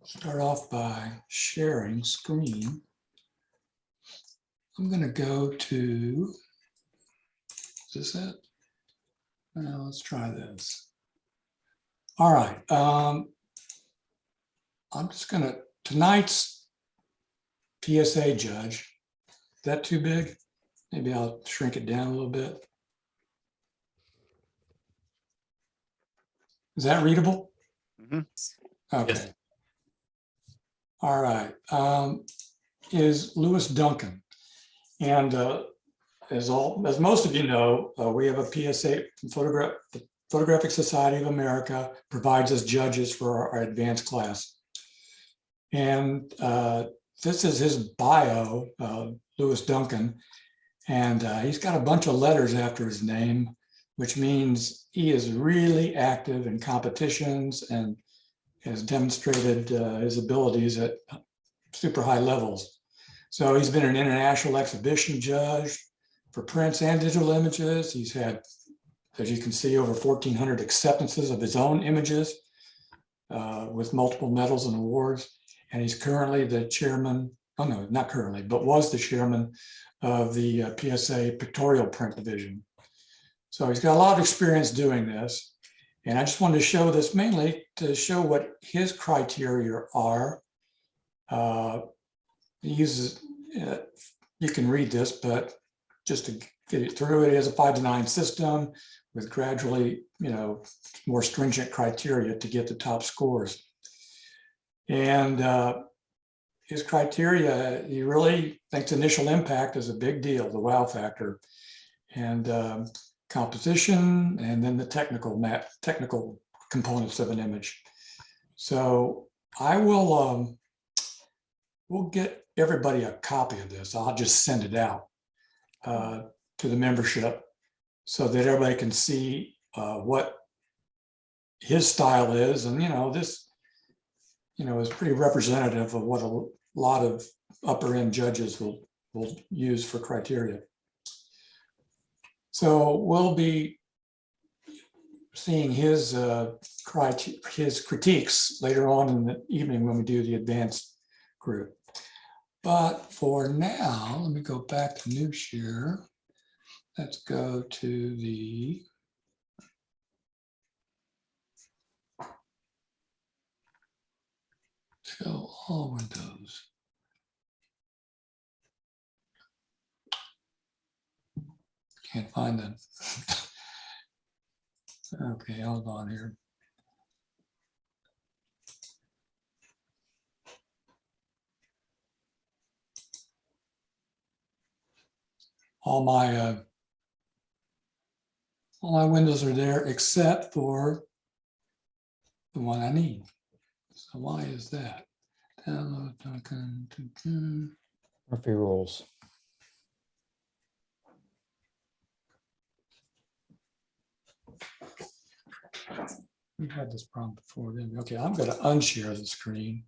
Start off by sharing screen. I'm going to go to, is this it? Well, let's try this. All right. I'm just going to, tonight's PSA judge, is that too big? Maybe I'll shrink it down a little bit. Is that readable? Mm-hmm. Okay. Yes. All right. Is Lewis Duncan. And as most of you know, we have a PSA, the Photographic Society of America provides us judges for our advanced class. And this is his bio, Lewis Duncan. And he's got a bunch of letters after his name, which means he is really active in competitions and has demonstrated his abilities at super high levels. So he's been an international exhibition judge for prints and digital images. He's had, as you can see, over 1,400 acceptances of his own images with multiple medals and awards. And he's currently the chairman, oh no, not currently, but was the chairman of the PSA pictorial print division. So he's got a lot of experience doing this. And I just wanted to show this mainly to show what his criteria are. He uses, you can read this, but just to get it through, it is a 5 to 9 system with gradually, more stringent criteria to get the top scores. And his criteria, he really thinks initial impact is a big deal, the wow factor, and composition, and then the technical components of an image. So I will, we'll get everybody a copy of this. I'll just send it out to the membership so that everybody can see what his style is. And, this, is pretty representative of what a lot of upper end judges will use for criteria. So we'll be seeing his critiques later on in the evening when we do the advanced group. But for now, let me go back to new share. Let's go to the show all windows. Can't find them. Okay, hold on here. All my windows are there except for the one I need. So why is that? Download Duncan. Murphy rules. We've had this problem before, didn't we? Okay, I'm going to unshare the screen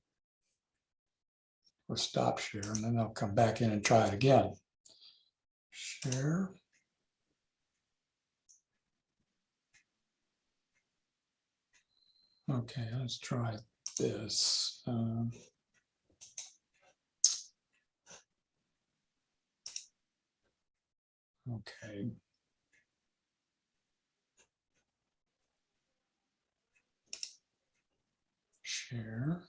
or stop share, and then I'll come back in and try it again. Share. Okay, let's try this. Okay. Share.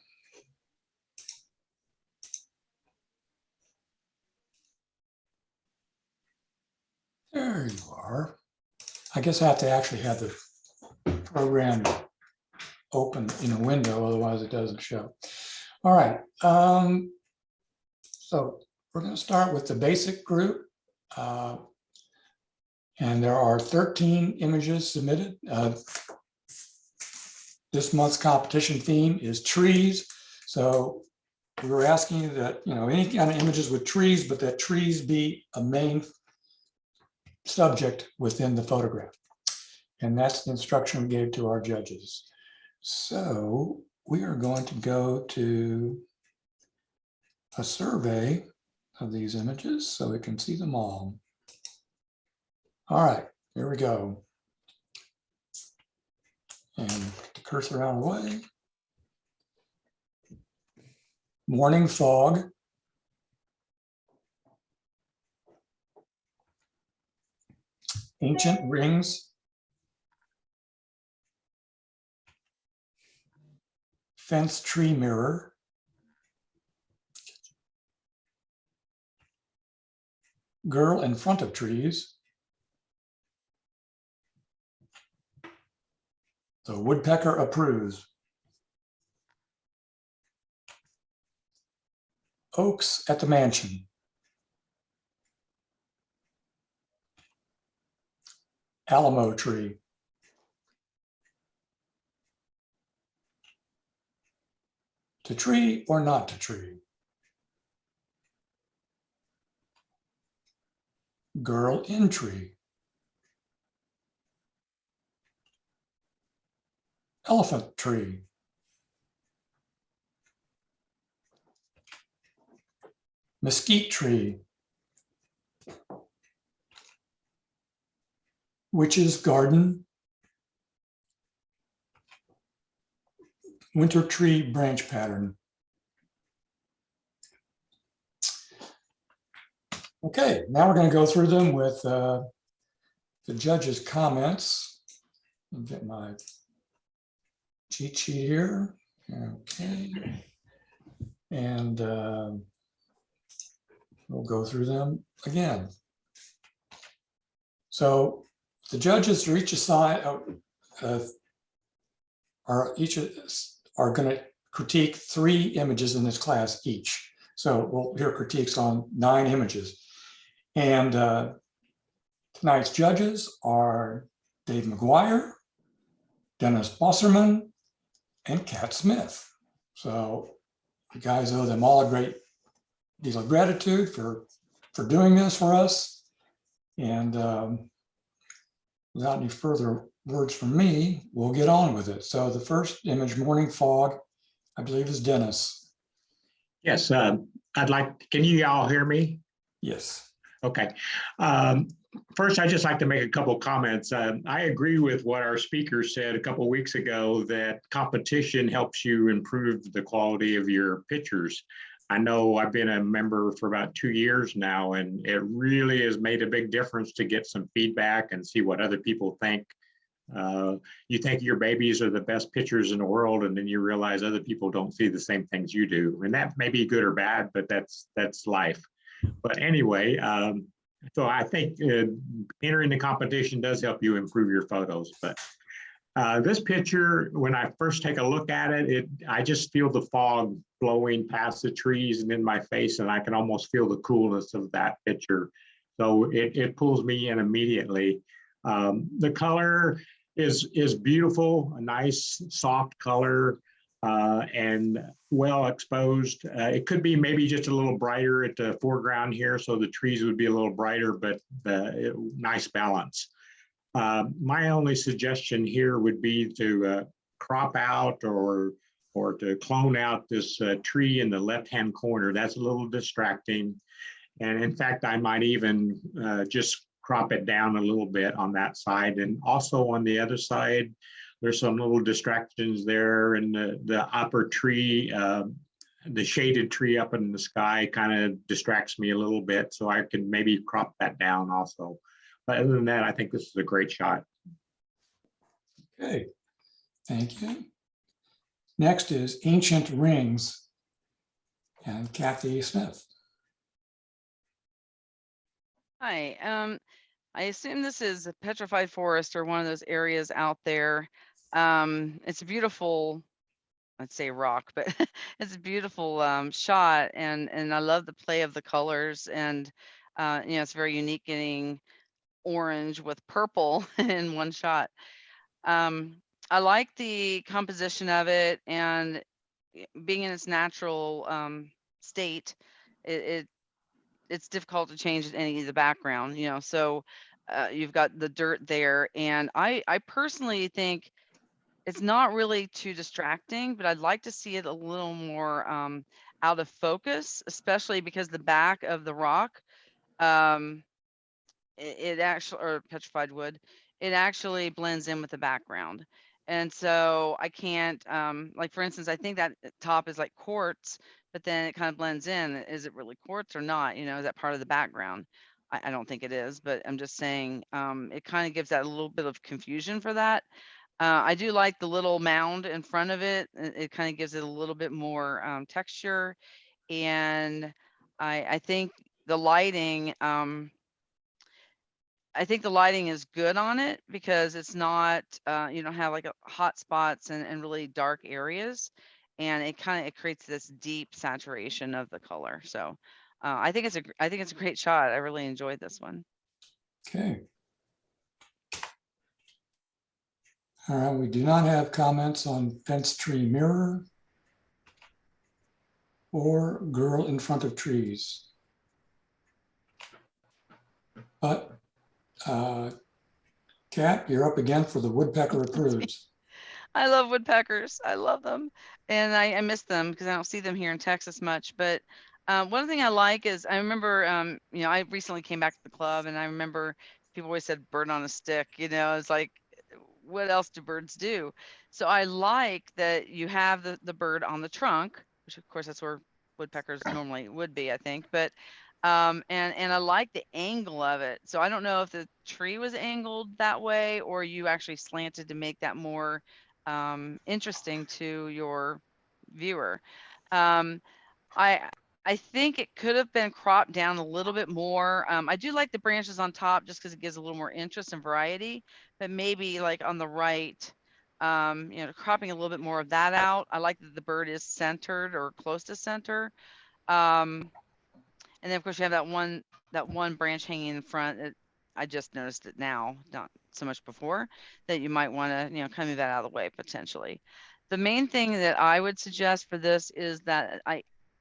There you are. I guess I have to actually have the program open in a window, otherwise it doesn't show. All right. So we're going to start with the basic group. And there are 13 images submitted. This month's competition theme is trees. So we were asking that, any kind of images with trees, but that trees be a main subject within the photograph. And that's the instruction we gave to our judges. So we are going to go to a survey of these images so we can see them all. All right, here we go. And put the cursor out of the way. morning fog, ancient rings, fence tree mirror, girl in front of trees, the woodpecker approves, oaks at the mansion, alamo tree, to tree or not to tree, girl in tree, elephant tree, mesquite tree, witch's garden, winter tree branch pattern. Okay, now we're going to go through them with the judge's comments. I'll get my cheat sheet here. Okay. And we'll go through them again. So the judges are each aside are going to critique 3 images in this class each. So we'll hear critiques on 9 images. And tonight's judges are Dave Maguire, Dennis Bosserman, and Kat Smith. So you guys owe them all a great deal of gratitude for doing this for us. And without any further words from me, we'll get on with it. So the first image, morning fog, I believe is Dennis. Yes, can you all hear me? Yes. Okay. First, I'd just like to make a couple of comments. I agree with what our speaker said a couple of weeks ago, that competition helps you improve the quality of your pictures. I know I've been a member for about 2 years now, and it really has made a big difference to get some feedback and see what other people think. You think your babies are the best pictures in the world, and then you realize other people don't see the same things you do. And that may be good or bad, but that's life. But anyway, so I think entering the competition does help you improve your photos. But this picture, when I first take a look at it, I just feel the fog blowing past the trees and in my face, and I can almost feel the coolness of that picture. So it pulls me in immediately. The color is beautiful, a nice soft color. And well exposed. It could be maybe just a little brighter at the foreground here, so the trees would be a little brighter, but nice balance. My only suggestion here would be to crop out or to clone out this tree in the left-hand corner. That's a little distracting. And in fact, I might even just crop it down a little bit on that side. And also on the other side, there's some little distractions there, and the upper tree, the shaded tree up in the sky kind of distracts me a little bit, so I can maybe crop that down also. But other than that, I think this is a great shot. Okay, thank you. Next is Ancient Rings and Kathy Smith. Hi, I assume this is a petrified forest or one of those areas out there. It's a beautiful, let's say rock, but it's a beautiful shot, and I love the play of the colors, and it's very unique, getting orange with purple in one shot. I like the composition of it, and being in its natural state, it's difficult to change any of the background, so you've got the dirt there, and I personally think it's not really too distracting, but I'd like to see it a little more out of focus, especially because the back of the rock, it actually, or petrified wood, it actually blends in with the background. And so I can't, like for instance, I think that top is like quartz, but then it kind of blends in. Is it really quartz or not? You know, is that part of the background? I don't think it is, but I'm just saying it kind of gives that a little bit of confusion for that. I do like the little mound in front of it. It kind of gives it a little bit more texture. And I think the lighting, I think the lighting is good on it because it's not, you don't have like hot spots and really dark areas. And it creates this deep saturation of the color. So I think it's a great shot. I really enjoyed this one. Okay. All right, we do not have comments on fence tree mirror or girl in front of trees. But Kat, you're up again for the woodpecker approves. I love woodpeckers. I love them. And I miss them because I don't see them here in Texas much. But one thing I like is I remember, you know, I recently came back to the club and I remember people always said bird on a stick, you know, it's like, what else do birds do? So I like that you have the bird on the trunk, which of course that's where woodpeckers normally would be, I think. But and I like the angle of it. So I don't know if the tree was angled that way or you actually slanted to make that more interesting to your viewer. Um, I I think it could have been cropped down a little bit more. I do like the branches on top just because it gives a little more interest and variety, but maybe like on the right, you know, cropping a little bit more of that out. I like that the bird is centered or close to center. Um, and then of course you have that one branch hanging in front. I just noticed it now, not so much before, that you might want to, you know, kind of move that out of the way potentially. The main thing that I would suggest for this is that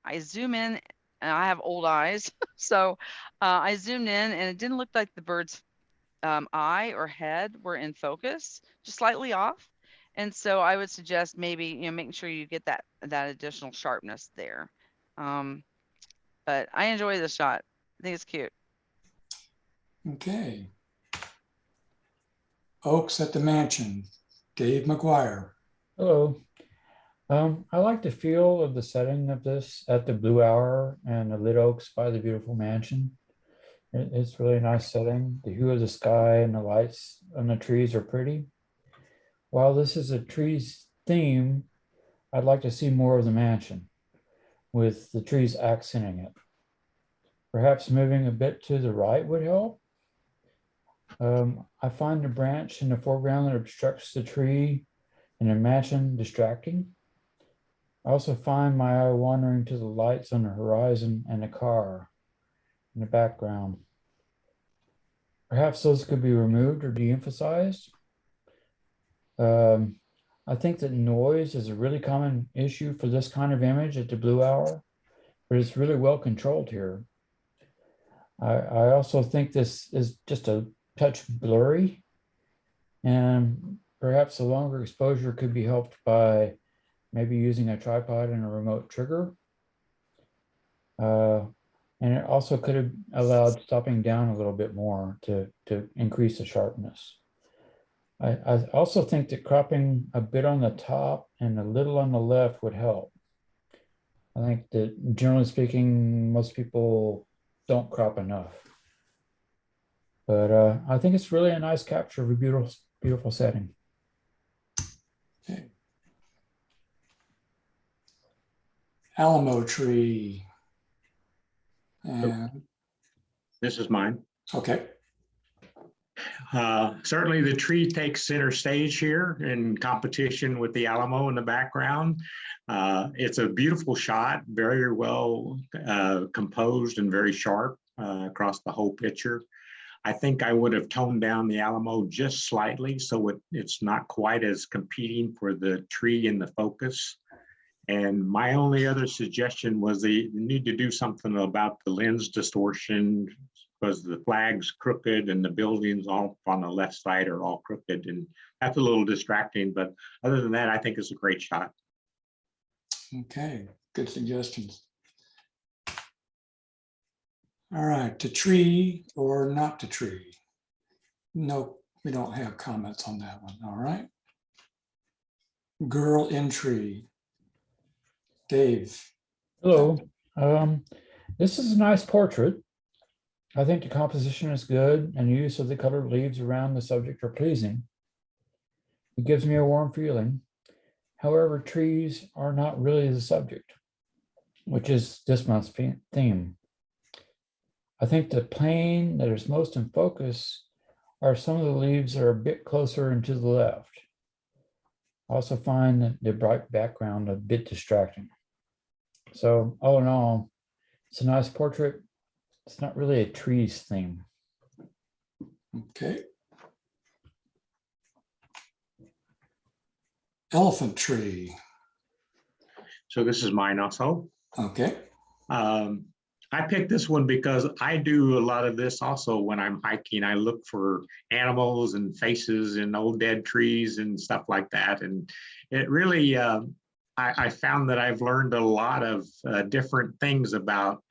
I zoom in and I have old eyes. So I zoomed in and it didn't look like the bird's eye or head were in focus, just slightly off. And so I would suggest maybe, you know, making sure you get that additional sharpness there. But I enjoy this shot. I think it's cute. Okay. Oaks at the Mansion, Dave Maguire. Hello. I like the feel of the setting of this at the Blue Hour and the lit oaks by the beautiful mansion. It's really a nice setting. The hue of the sky and the lights on the trees are pretty. While this is a trees theme, I'd like to see more of the mansion with the trees accenting it. Perhaps moving a bit to the right would help. I find the branch in the foreground that obstructs the tree in the mansion distracting. I also find my eye wandering to the lights on the horizon and a car in the background. Perhaps those could be removed or de-emphasized. I think that noise is a really common issue for this kind of image at the Blue Hour, but it's really well controlled here. I also think this is just a touch blurry, and perhaps a longer exposure could be helped by maybe using a tripod and a remote trigger. And it also could have allowed stopping down a little bit more to increase the sharpness. I also think that cropping a bit on the top and a little on the left would help. I think that generally speaking, most people don't crop enough. But I think it's really a nice capture of a beautiful, beautiful setting. Okay. Alamo tree. And This is mine. okay. Certainly the tree takes center stage here in competition with the Alamo in the background. It's a beautiful shot, very well composed and very sharp across the whole picture. I think I would have toned down the Alamo just slightly so it's not quite as competing for the tree in the focus. And my only other suggestion was they need to do something about the lens distortion because the flag's crooked and the buildings all on the left side are all crooked, and that's a little distracting. But other than that, I think it's a great shot. Okay, good suggestions. All right, to tree or not to tree? No, we don't have comments on that one. All right. Girl in tree. Dave. Hello. This is a nice portrait. I think the composition is good and use of the colored leaves around the subject are pleasing. It gives me a warm feeling. However, trees are not really the subject, which is this month's theme. I think the plane that is most in focus are some of the leaves that are a bit closer and to the left. I also find that the bright background a bit distracting. So all in all, it's a nice portrait. It's not really a trees theme. Okay. Elephant tree. So this is mine also. Okay. I picked this one because I do a lot of this also when I'm hiking. I look for animals and faces in old dead trees and stuff like that. And it really, I found that I've learned a lot of different things about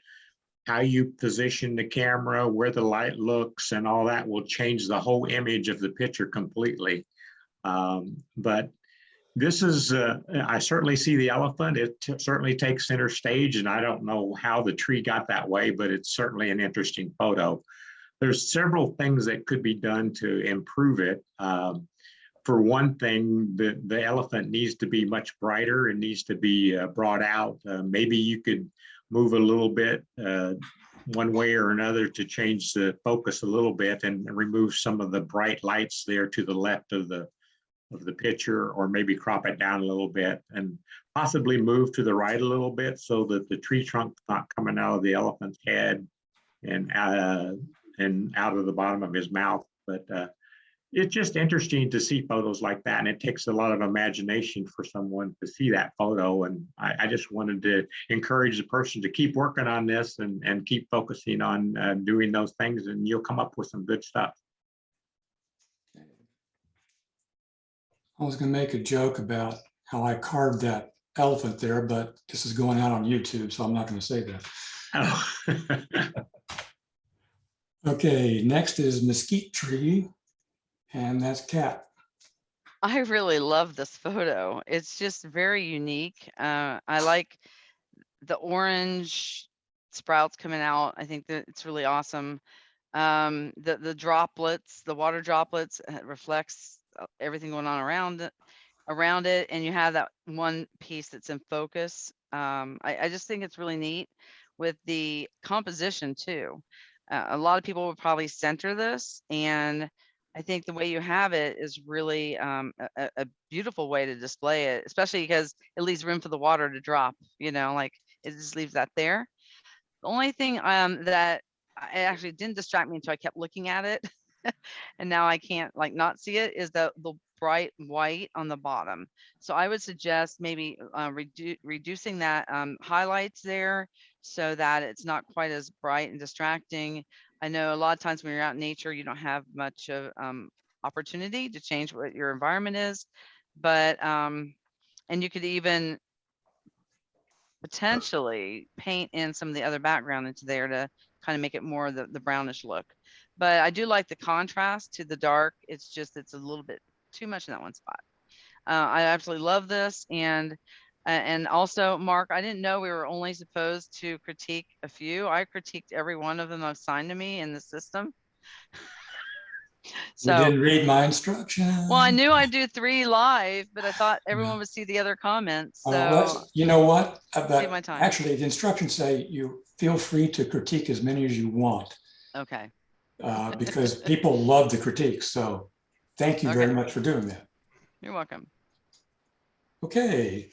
how you position the camera, where the light looks, and all that will change the whole image of the picture completely. But this is, I certainly see the elephant. It certainly takes center stage, and I don't know how the tree got that way, but it's certainly an interesting photo. There's several things that could be done to improve it. For one thing, the elephant needs to be much brighter. It needs to be brought out. Maybe you could move a little bit one way or another to change the focus a little bit and remove some of the bright lights there to the left of the picture, or maybe crop it down a little bit and possibly move to the right a little bit so that the tree trunk's not coming out of the elephant's head and out of the bottom of his mouth. But it's just interesting to see photos like that, and it takes a lot of imagination for someone to see that photo. And I just wanted to encourage the person to keep working on this and keep focusing on doing those things, and you'll come up with some good stuff. I was going to make a joke about how I carved that elephant there, but this is going out on YouTube, so I'm not going to say that. Oh. Okay, next is mesquite tree, and that's cat. I really love this photo. It's just very unique. I like the orange sprouts coming out. I think that it's really awesome. The droplets, the water droplets reflects everything going on around it, and you have that one piece that's in focus. I just think it's really neat with the composition too. A lot of people would probably center this, and I think the way you have it is really a beautiful way to display it, especially because it leaves room for the water to drop, like it just leaves that there. The only thing that it actually didn't distract me until I kept looking at it, and now I can't not see it, is the bright white on the bottom. So I would suggest maybe reducing that highlights there so that it's not quite as bright and distracting. I know a lot of times when you're out in nature, you don't have much of opportunity to change what your environment is, but and you could even potentially paint in some of the other background into there to kind of make it more the brownish look. But I do like the contrast to the dark. It's just, it's a little bit too much in that one spot. I absolutely love this. And also, Mark, I didn't know we were only supposed to critique a few. I critiqued every one of them assigned to me in the system. You So, didn't read my instructions. well, I knew I'd do 3 live, but I thought everyone Yeah. would see the other comments. Well, So you know what? save my time. Actually, the instructions say you feel free to critique as many as you want. Okay. Because people love the critiques. So thank you very Okay. much for doing that. You're welcome. Okay.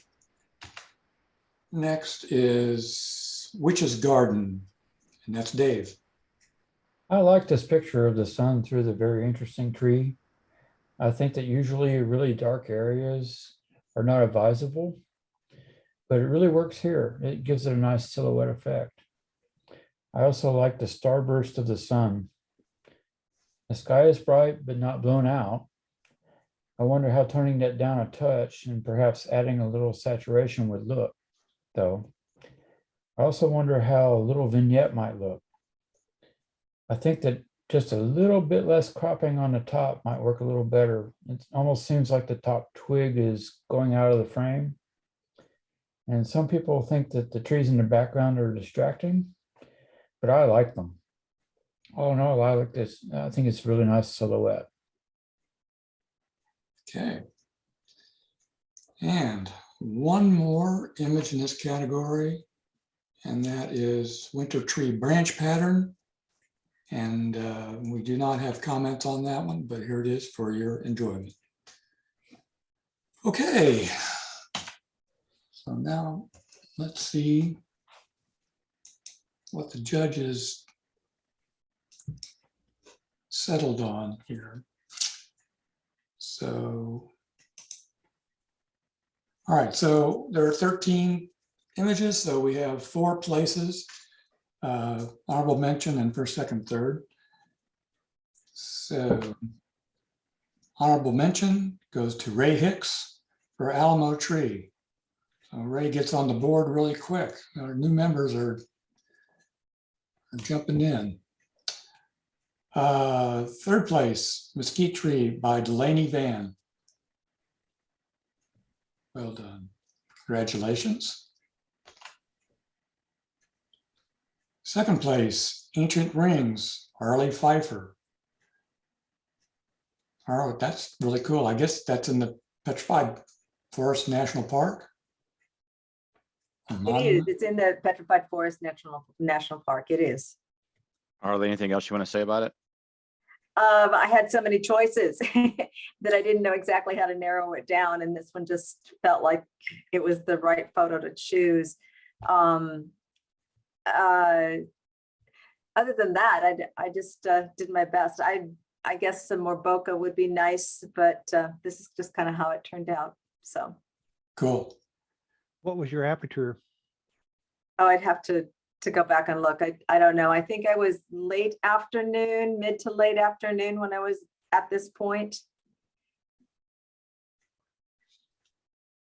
Next is Witch's Garden, and that's Dave. I like this picture of the sun through the very interesting tree. I think that usually really dark areas are not advisable, but it really works here. It gives it a nice silhouette effect. I also like the starburst of the sun. The sky is bright, but not blown out. I wonder how toning that down a touch and perhaps adding a little saturation would look, though. I also wonder how a little vignette might look. I think that just a little bit less cropping on the top might work a little better. It almost seems like the top twig is going out of the frame. And some people think that the trees in the background are distracting, but I like them. Oh no, I like this. I think it's a really nice silhouette. Okay. And one more image in this category, and that is winter tree branch pattern. And we do not have comments on that one, but here it is for your enjoyment. Okay. So now let's see what the judges settled on here. So, all right, so there are 13 images, so we have 4 places, honorable mention and first, second, third. So honorable mention goes to Ray Hicks for Alamo Tree. So Ray gets on the board really quick. Our new members are jumping in. Third place, Mesquite Tree by Delaney Van. Well done. Congratulations. Second place, Ancient Rings, Harley Pfeiffer. Oh, that's really cool. I guess that's in the Petrified Forest National Park. It is. It's in the Petrified Forest National Park. It is. Harley, anything else you want to say about it? I had so many choices that I didn't know exactly how to narrow it down, and this one just felt like it was the right photo to choose. Other than that, I just did my best. I guess some more bokeh would be nice, but this is just kind of how it turned out. So Cool. What was your aperture? oh, I'd have to go back and look. I don't know. I think I was late afternoon, mid to late afternoon when I was at this point.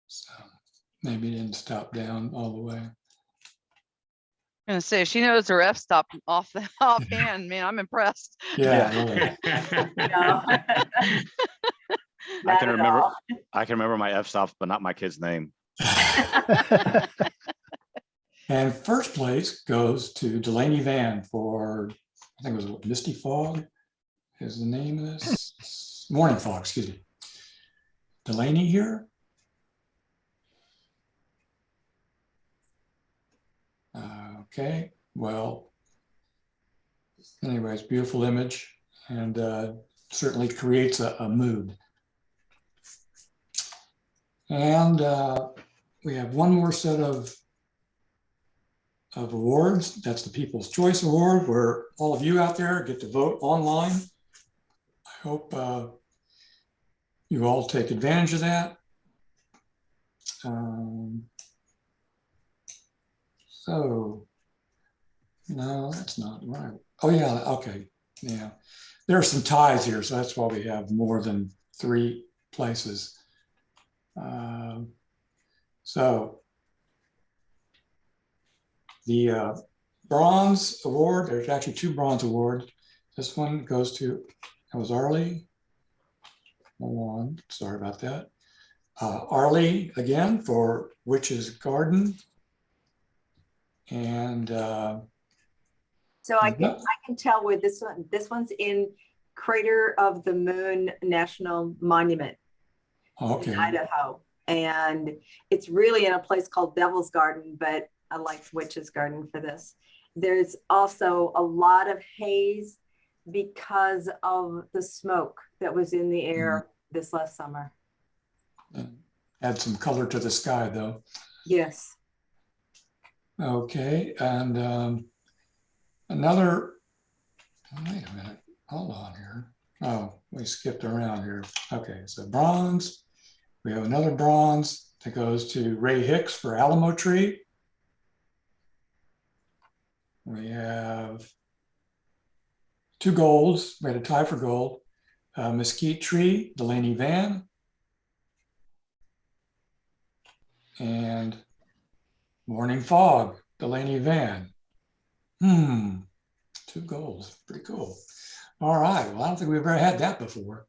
So maybe it didn't stop down all the way. I'm gonna say she knows her f-stop off the offhand. Man, I'm impressed. Yeah, really. No. I Not can at remember. all. I can remember my f-stops, but not my kid's name. And first place goes to Delaney Van for, I think it was Misty Fog is the name of this. Morning Fog, excuse me. Delaney here. Okay, well, anyways, beautiful image and certainly creates a mood. And we have one more set of awards. That's the People's Choice Award, where all of you out there get to vote online. I hope you all take advantage of that. So, no, that's not right. Oh yeah, okay, yeah. There are some ties here, so that's why we have more than 3 places. So the bronze award, there's actually 2 bronze awards. This one goes to, that was Arlie. Hold on, sorry about that. Arlie again for Witch's Garden. And So I can tell where this one's in Crater of the Moon National Monument okay. in Idaho. And it's really in a place called Devil's Garden, but I like Witch's Garden for this. There's also a lot of haze because of the smoke that was in the air this last summer. Add some color to the sky though. Yes. Okay, and another, wait a minute, hold on here. Oh, we skipped around here. Okay, so bronze. We have another bronze that goes to Ray Hicks for Alamo Tree. We have 2 golds. We had a tie for gold. Mesquite Tree, Delaney Van. And Morning Fog, Delaney Van. 2 golds, pretty cool. All right, well, I don't think we've ever had that before.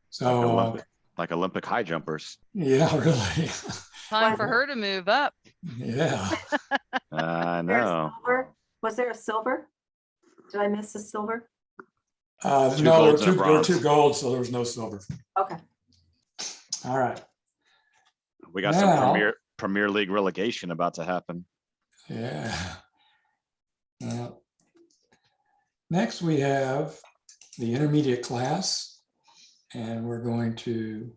So Like Olympic high jumpers. yeah, really. Time Was for her to move up. Yeah. I there a know. silver? Was there a silver? Did I miss a silver? Two No, golds and a there were two bronze. golds, so there was no silver. Okay. All right. We got some Now- Premier League relegation about to happen. Yeah. Well, next we have the intermediate class, and we're going to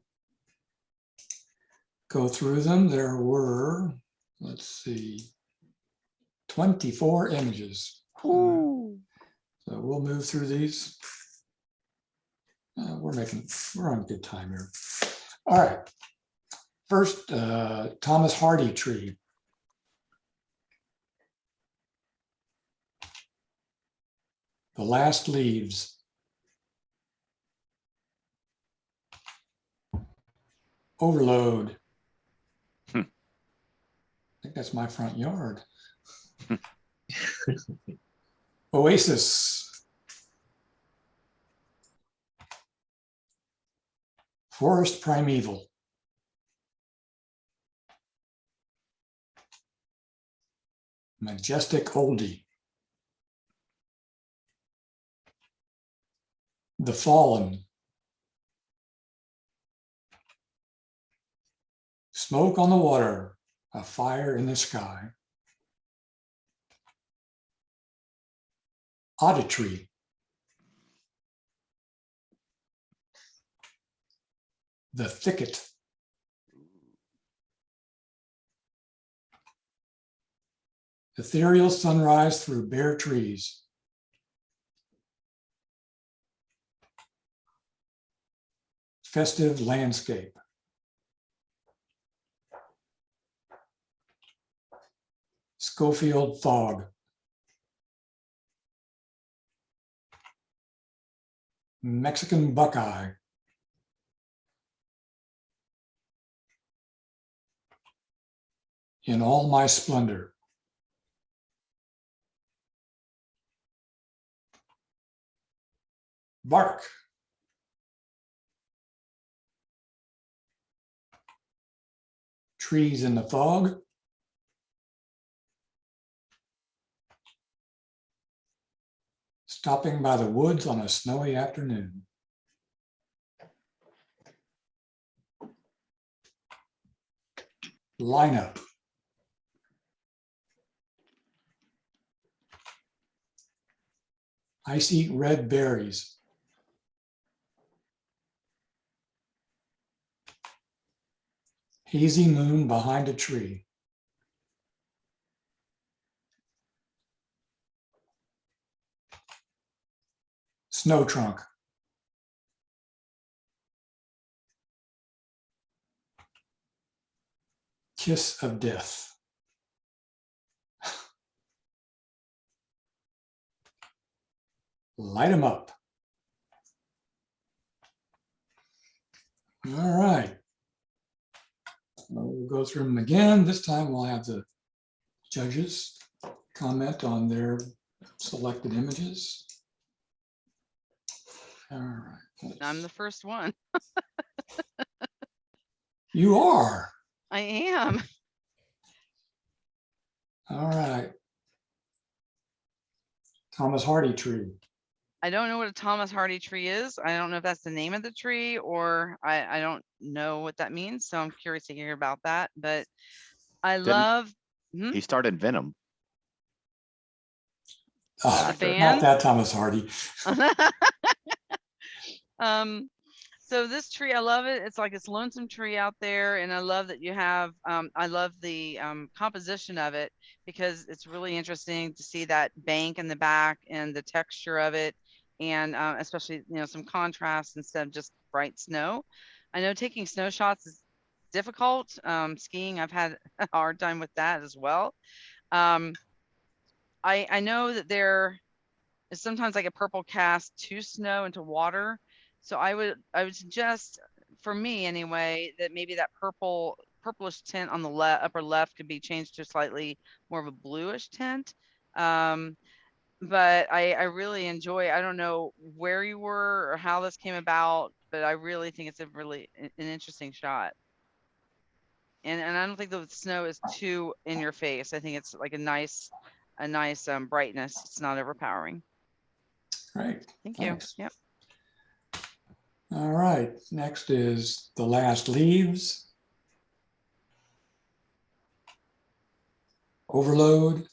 go through them. There were, let's see, 24 images. So we'll move through these. We're on good time here. All right. First, Thomas Hardy tree. The last leaves. Overload. Hmm. I think that's my front yard. Oasis. Forest primeval. Majestic oldie. The fallen. Smoke on the water, a fire in the sky. Auditory. The thicket. Ethereal sunrise through bare trees. Festive landscape. Schofield fog. Mexican buckeye. In all my splendor. Bark. Trees in the fog. Stopping by the woods on a snowy afternoon. Lineup. Icy red berries. Hazy moon behind a tree. Snow trunk. Kiss of death. Light them up. All right. We'll go through them again. This time we'll have the judges comment on their selected images. All right. I'm the first one. You are. I am. All right. Thomas Hardy tree. I don't know what a Thomas Hardy tree is. I don't know if that's the name of the tree or I don't know what that means. So I'm curious to hear about that. But I love. He started Venom. Oh, The not band? that Thomas Hardy. So this tree, I love it. It's like this lonesome tree out there, and I love that you have. I love the composition of it because it's really interesting to see that bank in the back and the texture of it, and especially some contrast instead of just bright snow. I know taking snow shots is difficult. Skiing, I've had a hard time with that as well. I know that there is sometimes like a purple cast to snow into water. So I would suggest, for me anyway, that maybe that purplish tint on the upper left could be changed to slightly more of a bluish tint. But I really enjoy, I don't know where you were or how this came about, but I really think it's an interesting shot. And I don't think the snow is too in your face. I think it's like a nice brightness. It's not overpowering. Great. Thank you. Thanks. Yep. All right, next is The Last Leaves. Overload.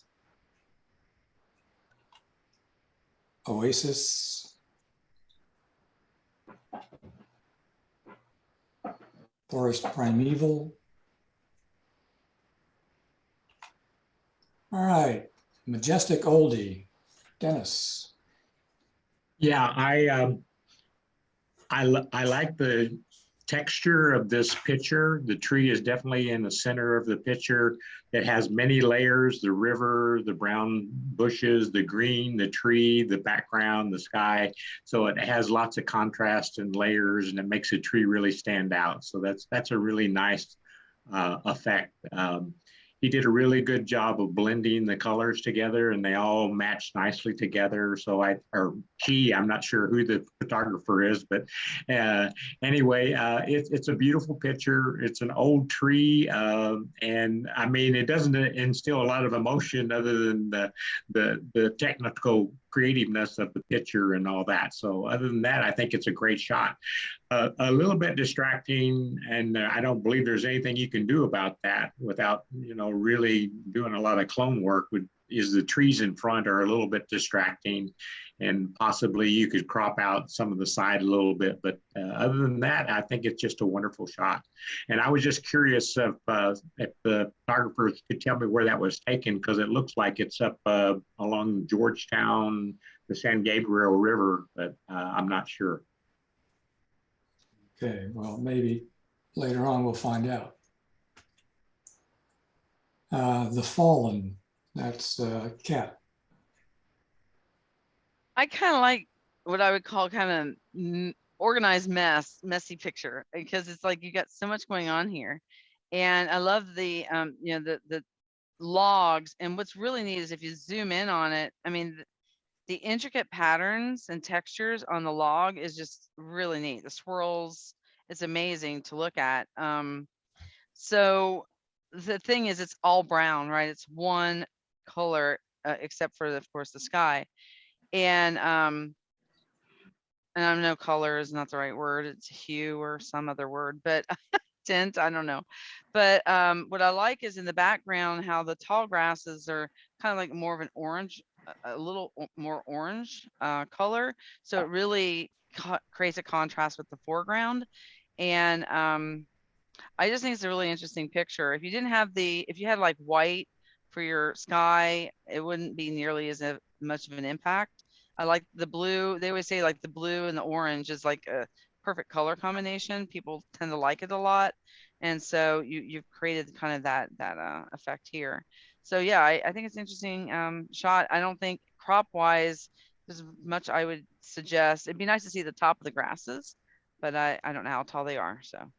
Oasis. Forest Primeval. All right, Majestic Oldie. Dennis. Yeah, I like the texture of this picture. The tree is definitely in the center of the picture. It has many layers, the river, the brown bushes, the green, the tree, the background, the sky. So it has lots of contrast and layers, and it makes the tree really stand out. So that's a really nice effect. He did a really good job of blending the colors together, and they all match nicely together. So I'm not sure who the photographer is, but anyway, it's a beautiful picture. It's an old tree, and I mean, it doesn't instill a lot of emotion other than the technical creativeness of the picture and all that. So other than that, I think it's a great shot. A little bit distracting, and I don't believe there's anything you can do about that without, really doing a lot of clone work. Is the trees in front are a little bit distracting, and possibly you could crop out some of the side a little bit. But other than that, I think it's just a wonderful shot. And I was just curious if the photographer could tell me where that was taken, because it looks like it's up along Georgetown, the San Gabriel River, but I'm not sure. Okay, well, maybe later on we'll find out. The Fallen, that's Kat. I kind of like what I would call kind of organized messy picture, because it's like you got so much going on here. And I love the the logs. And what's really neat is if you zoom in on it, I mean, the intricate patterns and textures on the log is just really neat. The swirls, it's amazing to look at. So the thing is, it's all brown, right? It's one color, except for, of course, the sky. And I know color is not the right word. It's hue or some other word, but tint, I don't know. But what I like is in the background, how the tall grasses are kind of like more of an orange, a little more orange color. So it really creates a contrast with the foreground. And I just think it's a really interesting picture. If you didn't have if you had like white for your sky, it wouldn't be nearly as much of an impact. I like the blue. They always say like the blue and the orange is like a perfect color combination. People tend to like it a lot. And so you've created kind of that effect here. So yeah, I think it's an interesting shot. I don't think crop wise, there's much I would suggest. It'd be nice to see the top of the grasses, but I don't know how tall they are. So, all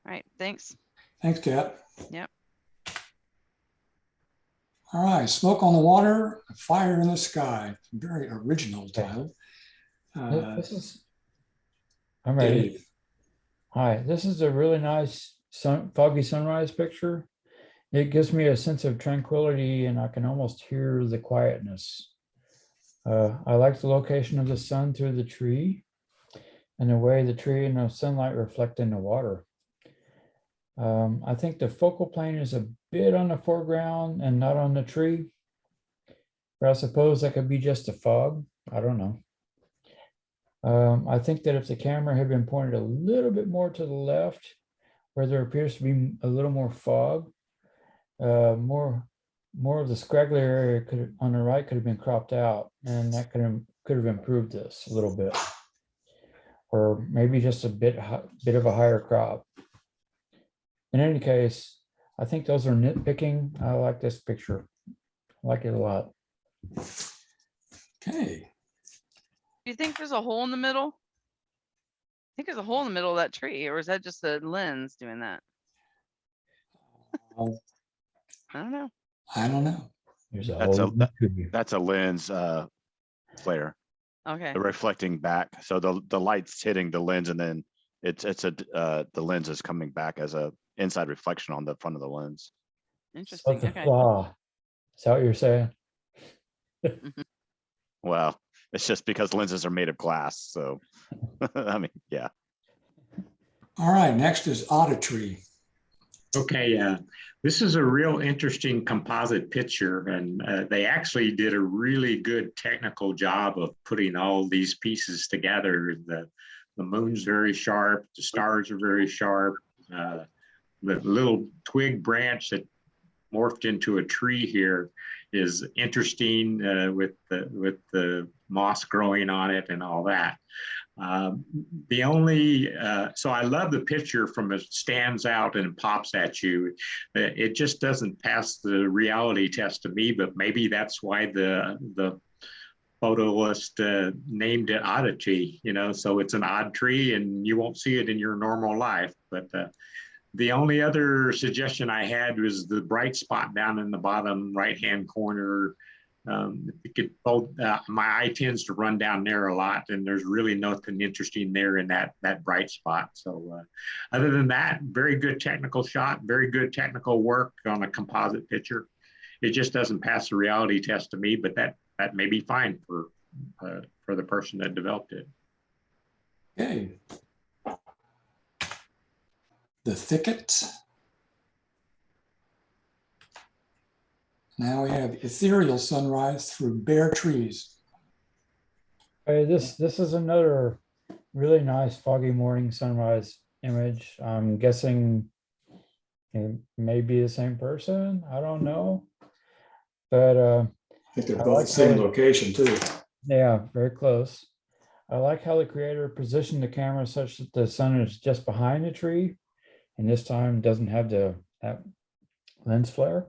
right, thanks. Thanks, Kat. Yep. All right, Smoke on the Water, Fire in the Sky. Very original title. This is, I'm ready. Dave. Hi, this is a really nice foggy sunrise picture. It gives me a sense of tranquility, and I can almost hear the quietness. I like the location of the sun through the tree and the way the tree and the sunlight reflect in the water. I think the focal plane is a bit on the foreground and not on the tree, but I suppose that could be just a fog. I don't know. I think that if the camera had been pointed a little bit more to the left, where there appears to be a little more fog, more of the scraggly area on the right could have been cropped out, and that could have improved this a little bit, or maybe just a bit of a higher crop. In any case, I think those are nitpicking. I like this picture. I like it a lot. Okay. Do you think there's a hole in the middle? I think there's a hole in the middle of that tree, or is that just the lens doing that? I don't know. I don't know. There's a That's hole in the tree. That's a lens flare. Okay. The reflecting back. So the light's hitting the lens, and then the lens is coming back as a inside reflection on the front of the lens. Interesting. So Okay. flaw. Is that what you're saying? Well, it's just because lenses are made of glass. So, I mean, yeah. All right, next is auditory. Okay, this is a real interesting composite picture, and they actually did a really good technical job of putting all these pieces together. The moon's very sharp, the stars are very sharp, the little twig branch that morphed into a tree here is interesting with the moss growing on it and all that. The only, so I love the picture from it stands out and pops at you. It just doesn't pass the reality test to me, but maybe that's why the photoist named it oddity, you know, so it's an odd tree and you won't see it in your normal life. But the only other suggestion I had was the bright spot down in the bottom right-hand corner. It could both, my eye tends to run down there a lot, and there's really nothing interesting there in that bright spot. So other than that, very good technical shot, very good technical work on a composite picture. It just doesn't pass the reality test to me, but that may be fine for the person that developed it. Okay. The thicket. Now we have ethereal sunrise through bare trees. Hey, this is another really nice foggy morning sunrise image. I'm guessing it may be the same person. I don't know. But I think they're I both like the same how- location too. yeah, very close. I like how the creator positioned the camera such that the sun is just behind the tree, and this time doesn't have that lens flare.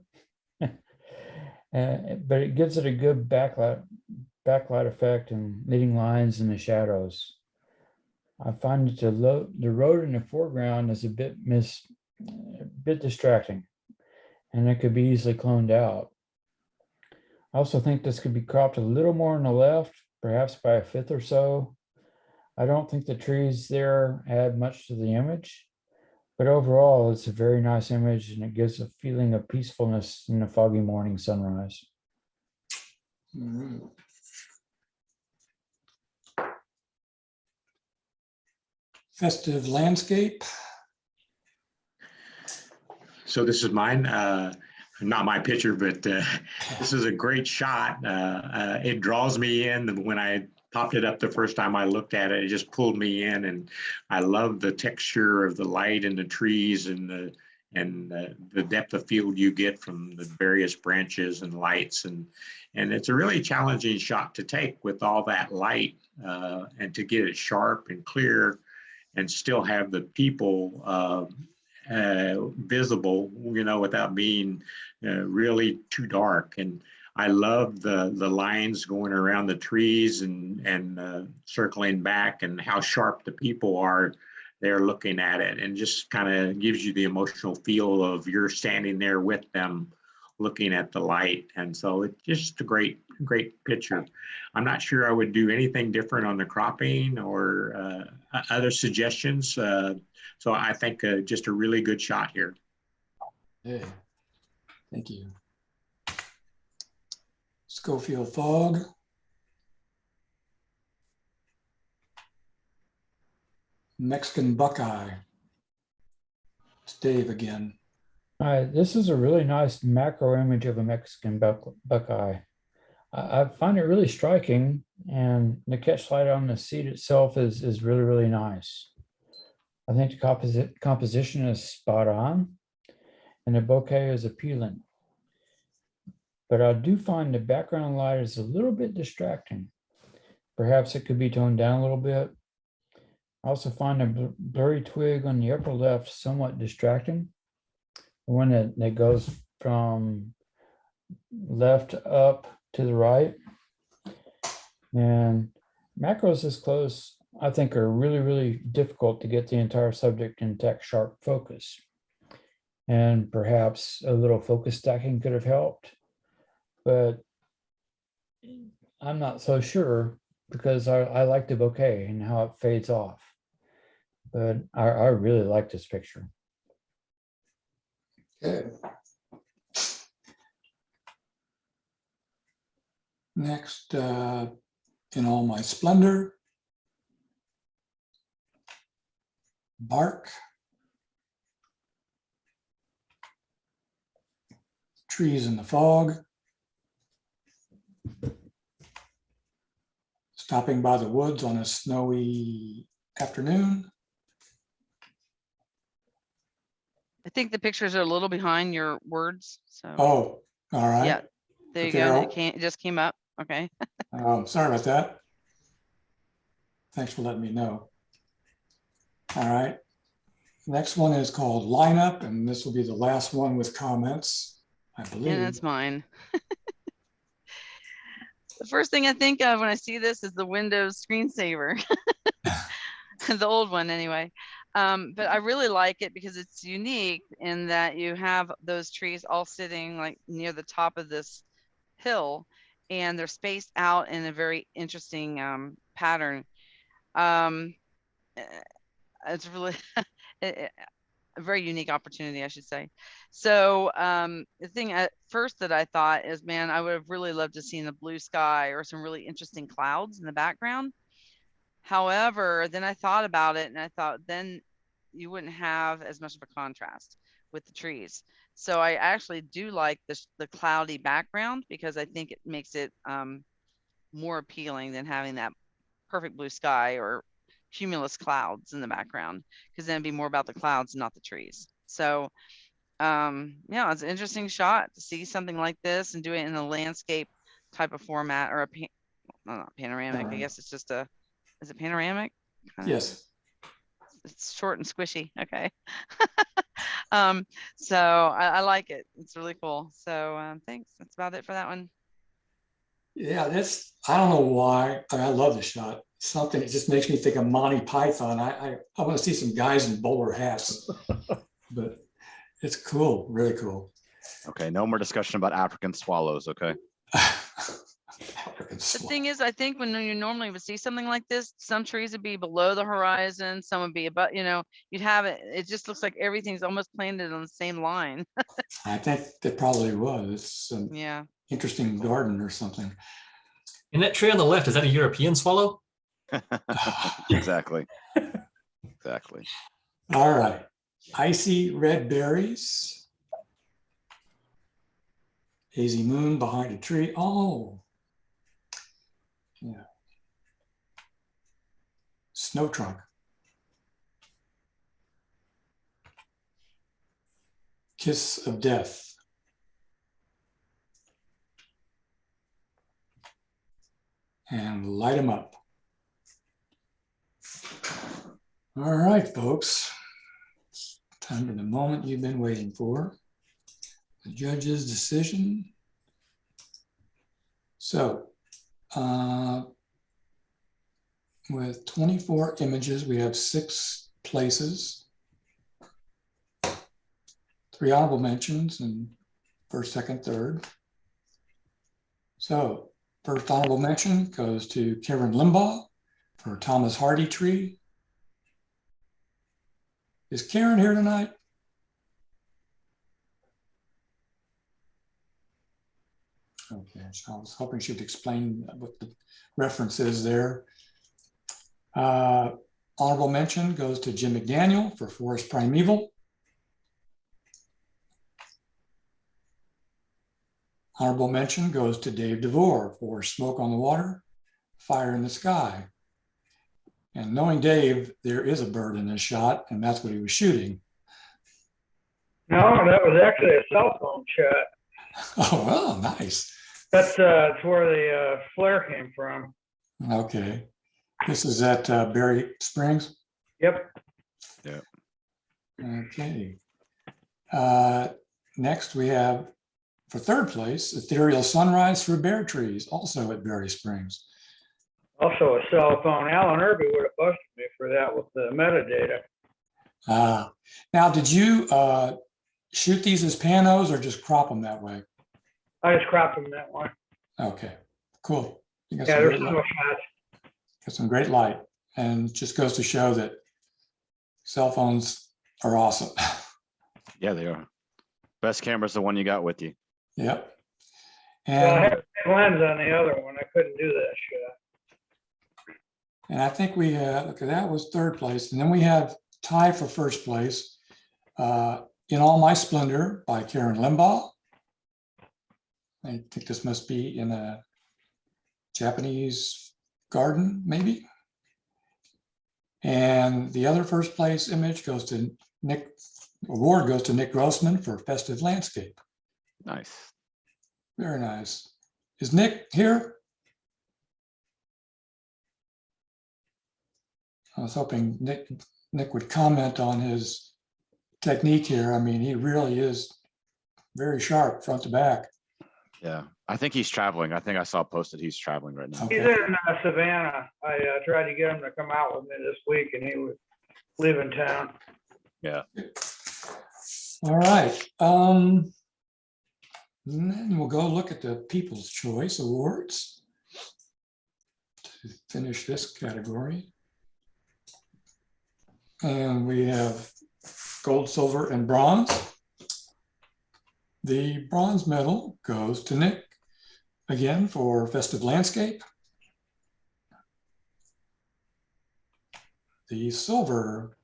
But it gives it a good backlight effect and leading lines in the shadows. I find that the road in the foreground is a bit distracting, and it could be easily cloned out. I also think this could be cropped a little more on the left, perhaps by a fifth or so. I don't think the trees there add much to the image, but overall it's a very nice image and it gives a feeling of peacefulness in the foggy morning sunrise. Mhm. Festive landscape. So this is mine, not my picture, but this is a great shot. It draws me in. When I popped it up the first time I looked at it, it just pulled me in, and I love the texture of the light in the trees and the depth of field you get from the various branches and lights, and it's a really challenging shot to take with all that light and to get it sharp and clear and still have the people visible, you know, without being really too dark. And I love the lines going around the trees and circling back, and how sharp the people are there looking at it, and just kind of gives you the emotional feel of you're standing there with them looking at the light. And so it's just a great picture. I'm not sure I would do anything different on the cropping or other suggestions. So I think just a really good shot here. Yeah. Thank you. Schofield fog. Mexican buckeye. It's Dave again. Hi, this is a really nice macro image of a Mexican buckeye. I find it really striking, and the catch light on the seed itself is really, really nice. I think the composition is spot on, and the bouquet is appealing. But I do find the background light is a little bit distracting. Perhaps it could be toned down a little bit. I also find a blurry twig on the upper left somewhat distracting. The one that goes from left up to the right. And macros this close, I think, are really, really difficult to get the entire subject in text sharp focus. And perhaps a little focus stacking could have helped, but I'm not so sure, because I like the bouquet and how it fades off. But I really like this picture. Okay. Next, in all my splendor, bark, trees in the fog, stopping by the woods on a snowy afternoon. I think the pictures are a little behind your words, so. Oh, all right. Yeah, there you Okay, go. I'll- It just came up. Okay. Sorry about that. Thanks for letting me know. All right. Next one is called lineup, and this will be the last one with comments, I And believe. that's mine. The first thing I think of when I see this is the Windows screensaver. The old one anyway. But I really like it because it's unique in that you have those trees all sitting like near the top of this hill, and they're spaced out in a very interesting pattern. It's really a very unique opportunity, I should say. So the thing at first that I thought is, man, I would have really loved to see the blue sky or some really interesting clouds in the background. However, then I thought about it and I thought then you wouldn't have as much of a contrast with the trees. So I actually do like the cloudy background because I think it makes it more appealing than having that perfect blue sky or cumulus clouds in the background, because then it'd be more about the clouds, not the trees. So yeah, it's an interesting shot to see something like this and do it in a landscape type of format, or not panoramic. I guess it's just is it panoramic? Yes. It's short and squishy. Okay. So I like it. It's really cool. So thanks. That's about it for that one. Yeah, I don't know why. I love the shot. Something, it just makes me think of Monty Python. I want to see some guys in bowler hats, but it's cool, really cool. Okay, no more discussion about African swallows, okay? African The swallow. thing is, I think when you normally would see something like this, some trees would be below the horizon, some would be above, you'd have it. It just looks like everything's almost planted on the same line. I think that probably was. It's an Yeah. interesting garden or something. And that tree on the left, is that a European swallow? Exactly. Exactly. All right. Icy red berries. Hazy moon behind a tree. Oh. Yeah. Snow trunk. Kiss of death. And light them up. All right, folks. Time for the moment you've been waiting for. The judge's decision. So, with 24 images, we have 6 places, 3 honorable mentions, and first, second, third. So, first honorable mention goes to Karen Limbaugh for Thomas Hardy Tree. Is Karen here tonight? Okay, so I was hoping she'd explain what the reference is there. Honorable mention goes to Jim McDaniel for Forest Primeval. Honorable mention goes to Dave DeVore for Smoke on the Water, Fire in the Sky. And knowing Dave, there is a bird in this shot, and that's what he was shooting. No, that was actually a cell phone shot. Oh, well, nice. That's where the flare came from. Okay. This is at Berry Springs? Yep. Yeah. Okay. Next, we have, for third place, Ethereal Sunrise through Bear Trees, also at Berry Springs. Also a cell phone. Alan Irby would have busted me for that with the metadata. Now, did you shoot these as panos or just crop them that way? I just cropped them that way. Okay, cool. You got Yeah, some there's great no light. shots. Got some great light, and just goes to show that cell phones are awesome. Yeah, they are. Best camera's the one you got with you. Yep. Well, I And, had a lens on the other one. I couldn't do that shit. and I think we have, okay, that was third place. And then we have tie for first place. In All My Splendor by Karen Limbaugh. I think this must be in a Japanese garden, maybe. And the other first place image goes to award goes to Nick Grossman for Festive Landscape. Nice. Very nice. Is Nick here? I was hoping Nick would comment on his technique here. I mean, he really is very sharp front to back. Yeah, I think he's traveling. I think I saw posted he's traveling right now. Okay. He's in Savannah. I tried to get him to come out with me this week and he was leaving town. Yeah. All right. Then we'll go look at the People's Choice Awards to finish this category. And we have gold, silver, and bronze. The bronze medal goes to Nick, again, for Festive Landscape. The silver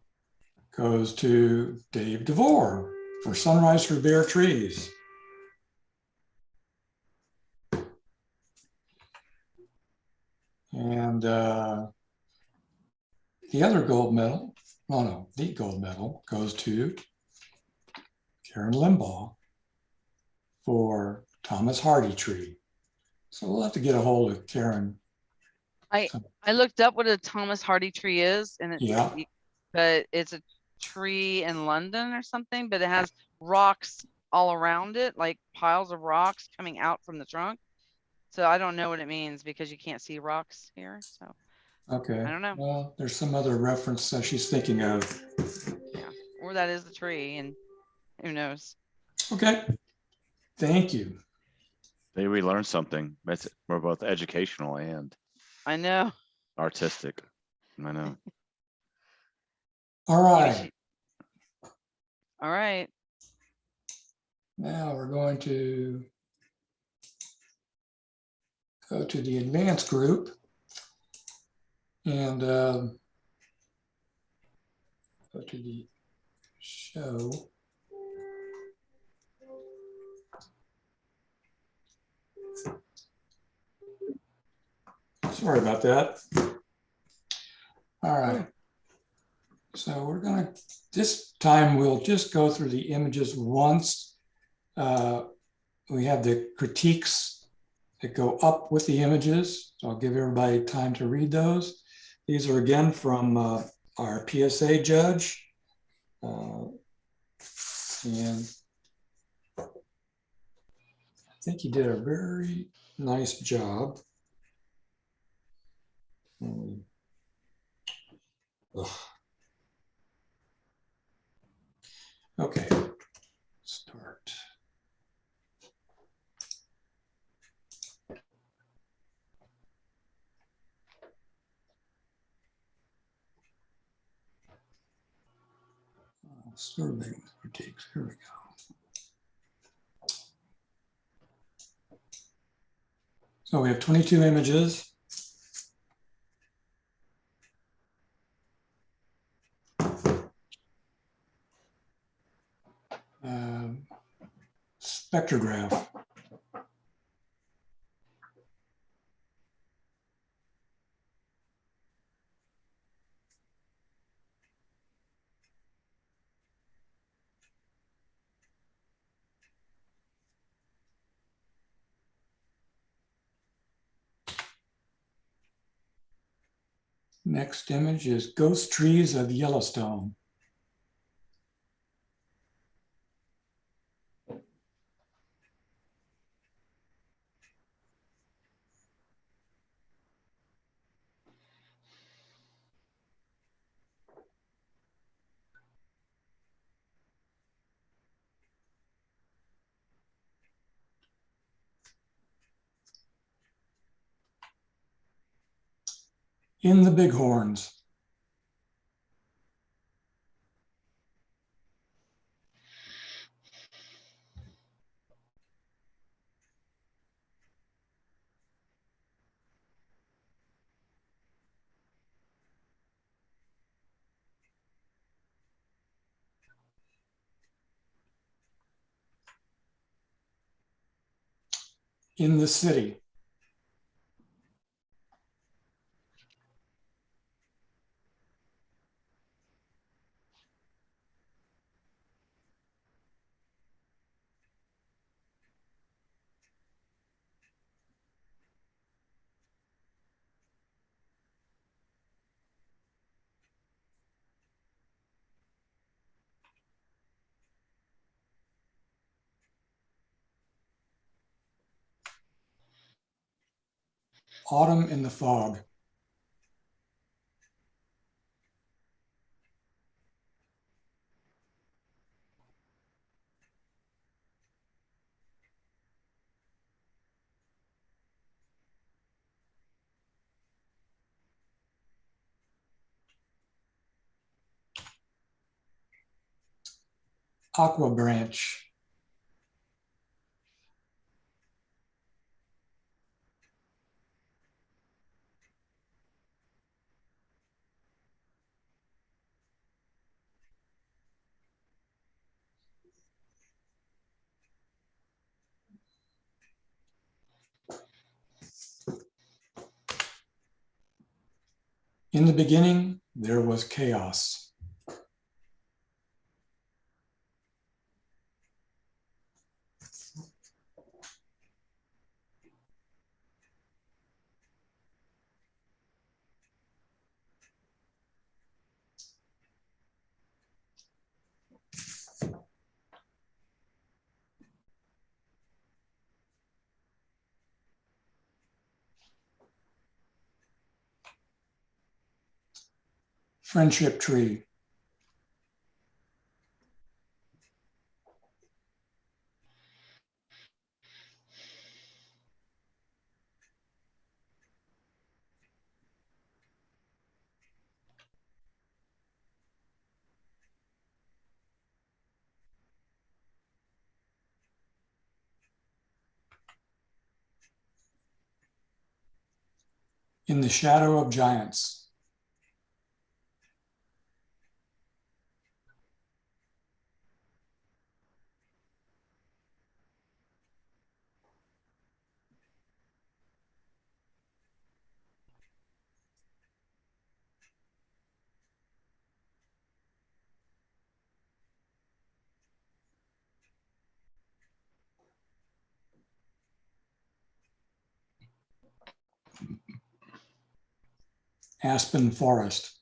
goes to Dave DeVore for Sunrise for Bare Trees. And the other gold medal, the gold medal goes to Karen Limbaugh for Thomas Hardy Tree. So we'll have to get a hold of Karen. I looked up what a Thomas Hardy tree is, and it's Yeah. but it's a tree in London or something, but it has rocks all around it, like piles of rocks coming out from the trunk. So I don't know what it means because you can't see rocks here. So Okay. I don't know. Well, there's some other reference that she's thinking of. Yeah, or that is the tree, and who knows? Okay. Thank you. Maybe we learned something. We're both educational and I know. artistic. I know. All right. All right. Now we're going to go to the advanced group and go to the show. Sorry about that. All right. So we're going to, this time we'll just go through the images once. We have the critiques that go up with the images. So I'll give everybody time to read those. These are again from our PSA judge. And I think he did a very nice job. Okay, start. Survey with critiques. Here we go. So we have 22 images. Spectrograph. Next image is Ghost Trees of Yellowstone. In the Bighorns. In the city. Autumn in the fog. Aqua branch. In the beginning, there was chaos. Friendship tree. In the shadow of giants. Aspen forest.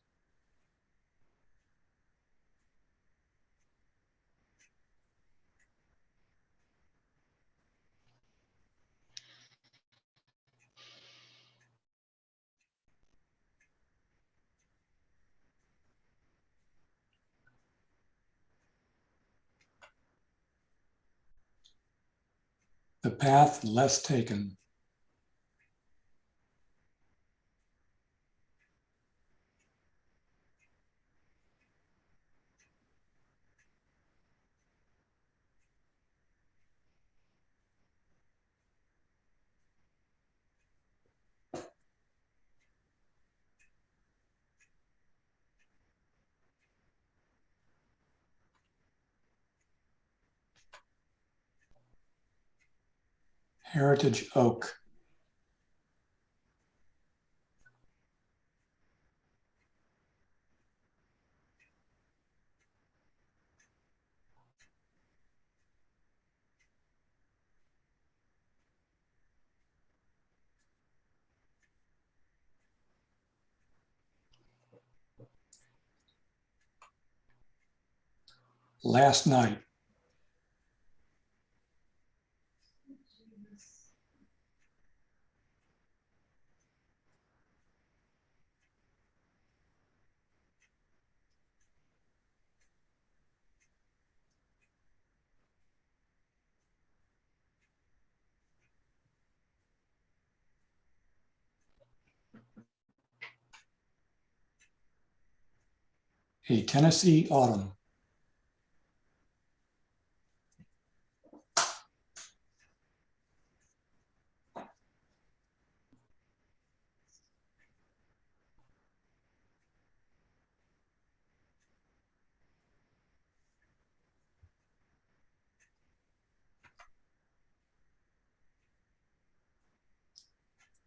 The path less taken. Heritage oak. Last night. A Tennessee autumn.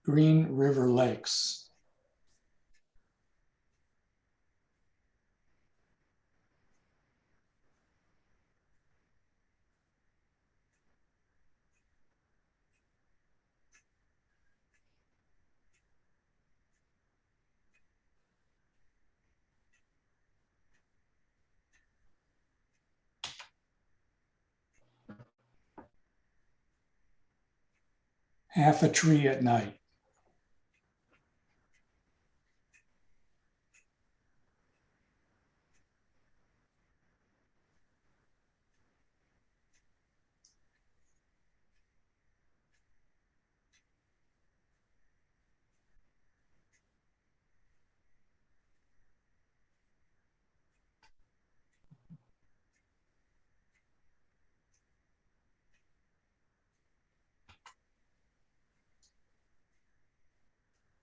Green River Lakes. Half a tree at night.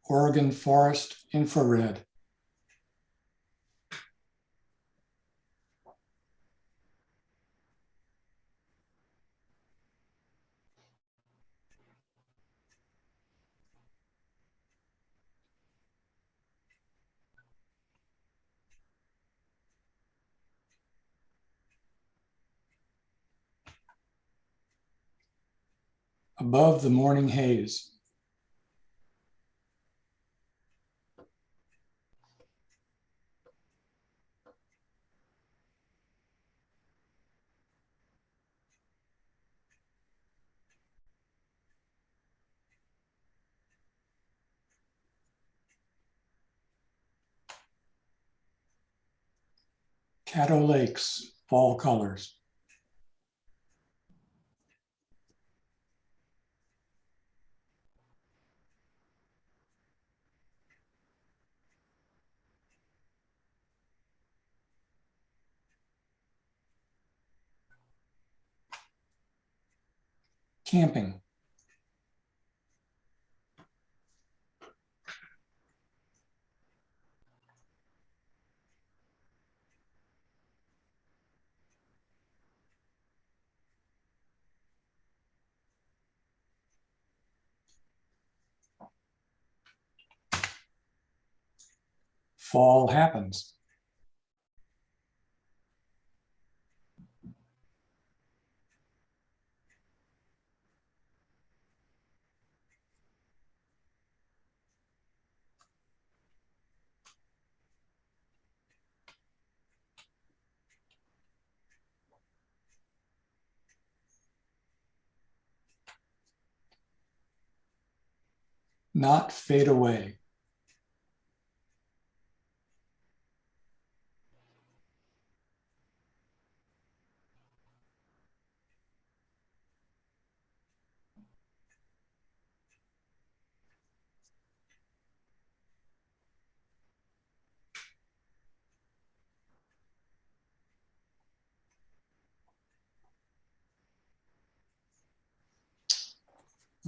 Oregon Forest Infrared. Above the morning haze. Caddo Lakes, fall colors. Camping. Fall happens. Not fade away.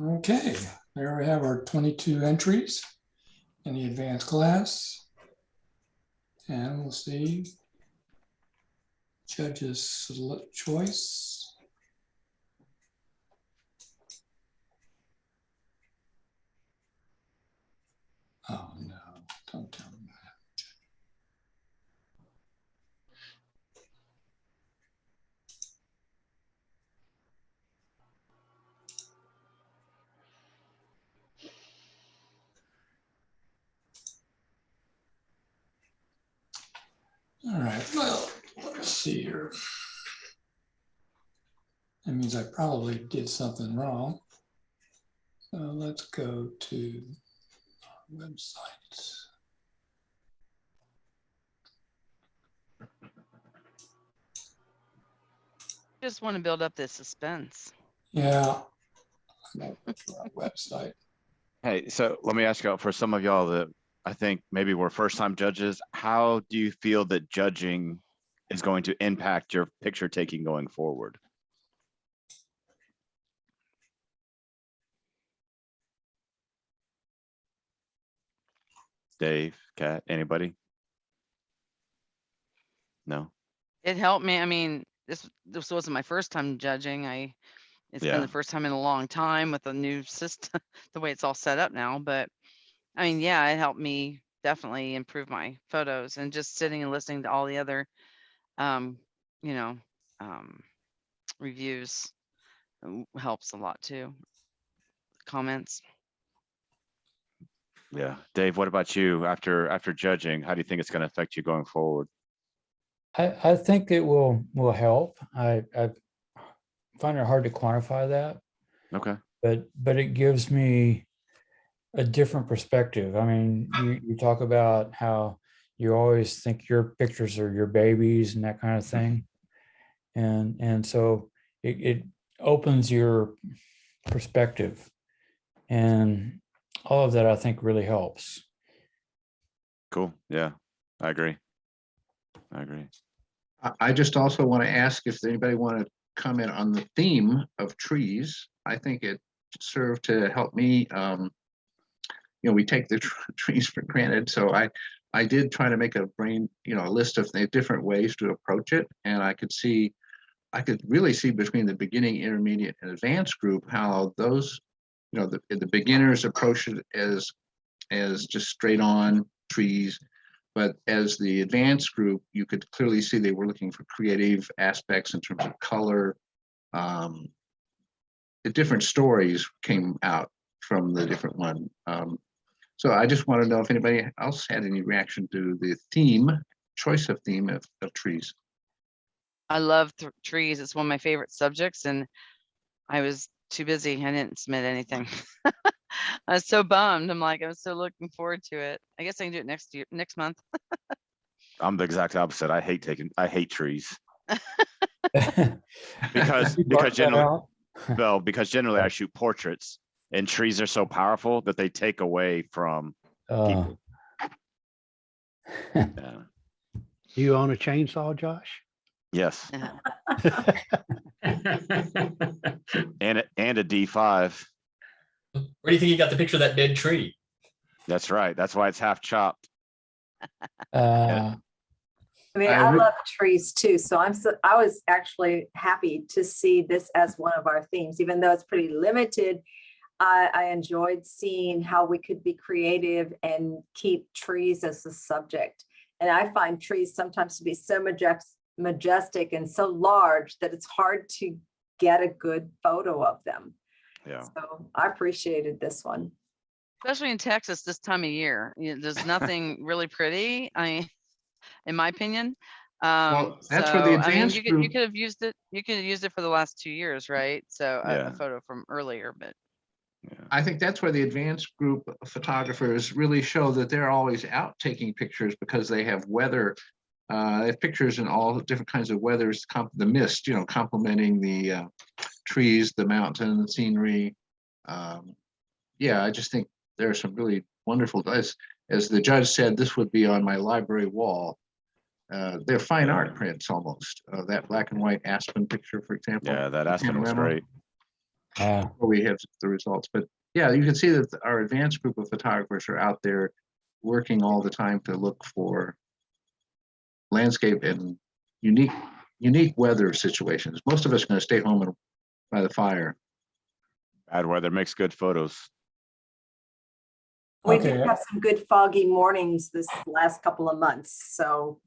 Okay, there we have our 22 entries in the advanced class. And we'll see judges' choice. Oh no, don't tell me that. All right, well, let's see here. That means I probably did something wrong. So let's go to our website. Just want to build up this suspense. Yeah, I'm gonna go to our website. Hey, so let me ask you, for some of y'all that I think maybe were first-time judges, how do you feel that judging is going to impact your picture taking going forward? Dave, Kat, anybody? No? It helped me. I mean, this wasn't my first time judging. I It's been Yeah. the first time in a long time with the new system, the way it's all set up now. But I mean, yeah, it helped me definitely improve my photos, and just sitting and listening to all the other, you know, reviews helps a lot too. Comments. Yeah. Dave, what about you after judging? How do you think it's going to affect you going forward? I think it will help. I find it hard to quantify that, Okay. but it gives me a different perspective. I mean, you talk about how you always think your pictures are your babies and that kind of thing. And so it opens your perspective, and all of that I think really helps. Cool. Yeah, I agree. I just also want to ask if anybody want to comment on the theme of trees. I think it served to help me. We take the trees for granted, so I did try to make a list of the different ways to approach it, and I could really see between the beginning, intermediate, and advanced group how those, the beginners approach it as just straight on trees. But as the advanced group, you could clearly see they were looking for creative aspects in terms of color. The different stories came out from the different one. So I just want to know if anybody else had any reaction to the choice of theme of trees. I love trees. It's one of my favorite subjects, and I was too busy. I didn't submit anything. I was so bummed. I'm like, I was so looking forward to it. I guess I can do it next month. I'm the exact opposite. I hate trees. because generally I shoot portraits, and trees are so powerful that they take away from people. Yeah. Do you own a chainsaw, Josh? Yes. and a D5. Where do you think you got the picture of that dead tree? That's right. That's why it's half chopped. I mean, I love trees too. So I was actually happy to see this as one of our themes, even though it's pretty limited. I enjoyed seeing how we could be creative and keep trees as the subject. And I find trees sometimes to be so majestic and so large that it's hard to get a good photo of them. Yeah. So I appreciated this one. Especially in Texas this time of year. There's nothing really pretty, in my opinion. Well, that's where the advanced you could have used it. You could have used it for the last 2 years, right? So a photo from earlier, but I think that's where the advanced group of photographers really show that they're always out taking pictures because they have weather. They have pictures in all different kinds of weathers, the mist, complementing the trees, the mountain, the scenery. Yeah, I just think there are some really wonderful, as the judge said, this would be on my library wall. They're fine art prints almost. That black and white aspen picture, for example. Yeah, that aspen was great. Where we have the results, but yeah, you can see that our advanced group of photographers are out there working all the time to look for landscape and unique weather situations. Most of us are going to stay home by the fire. Bad weather makes good photos. We did have some good foggy mornings this last couple of months. So,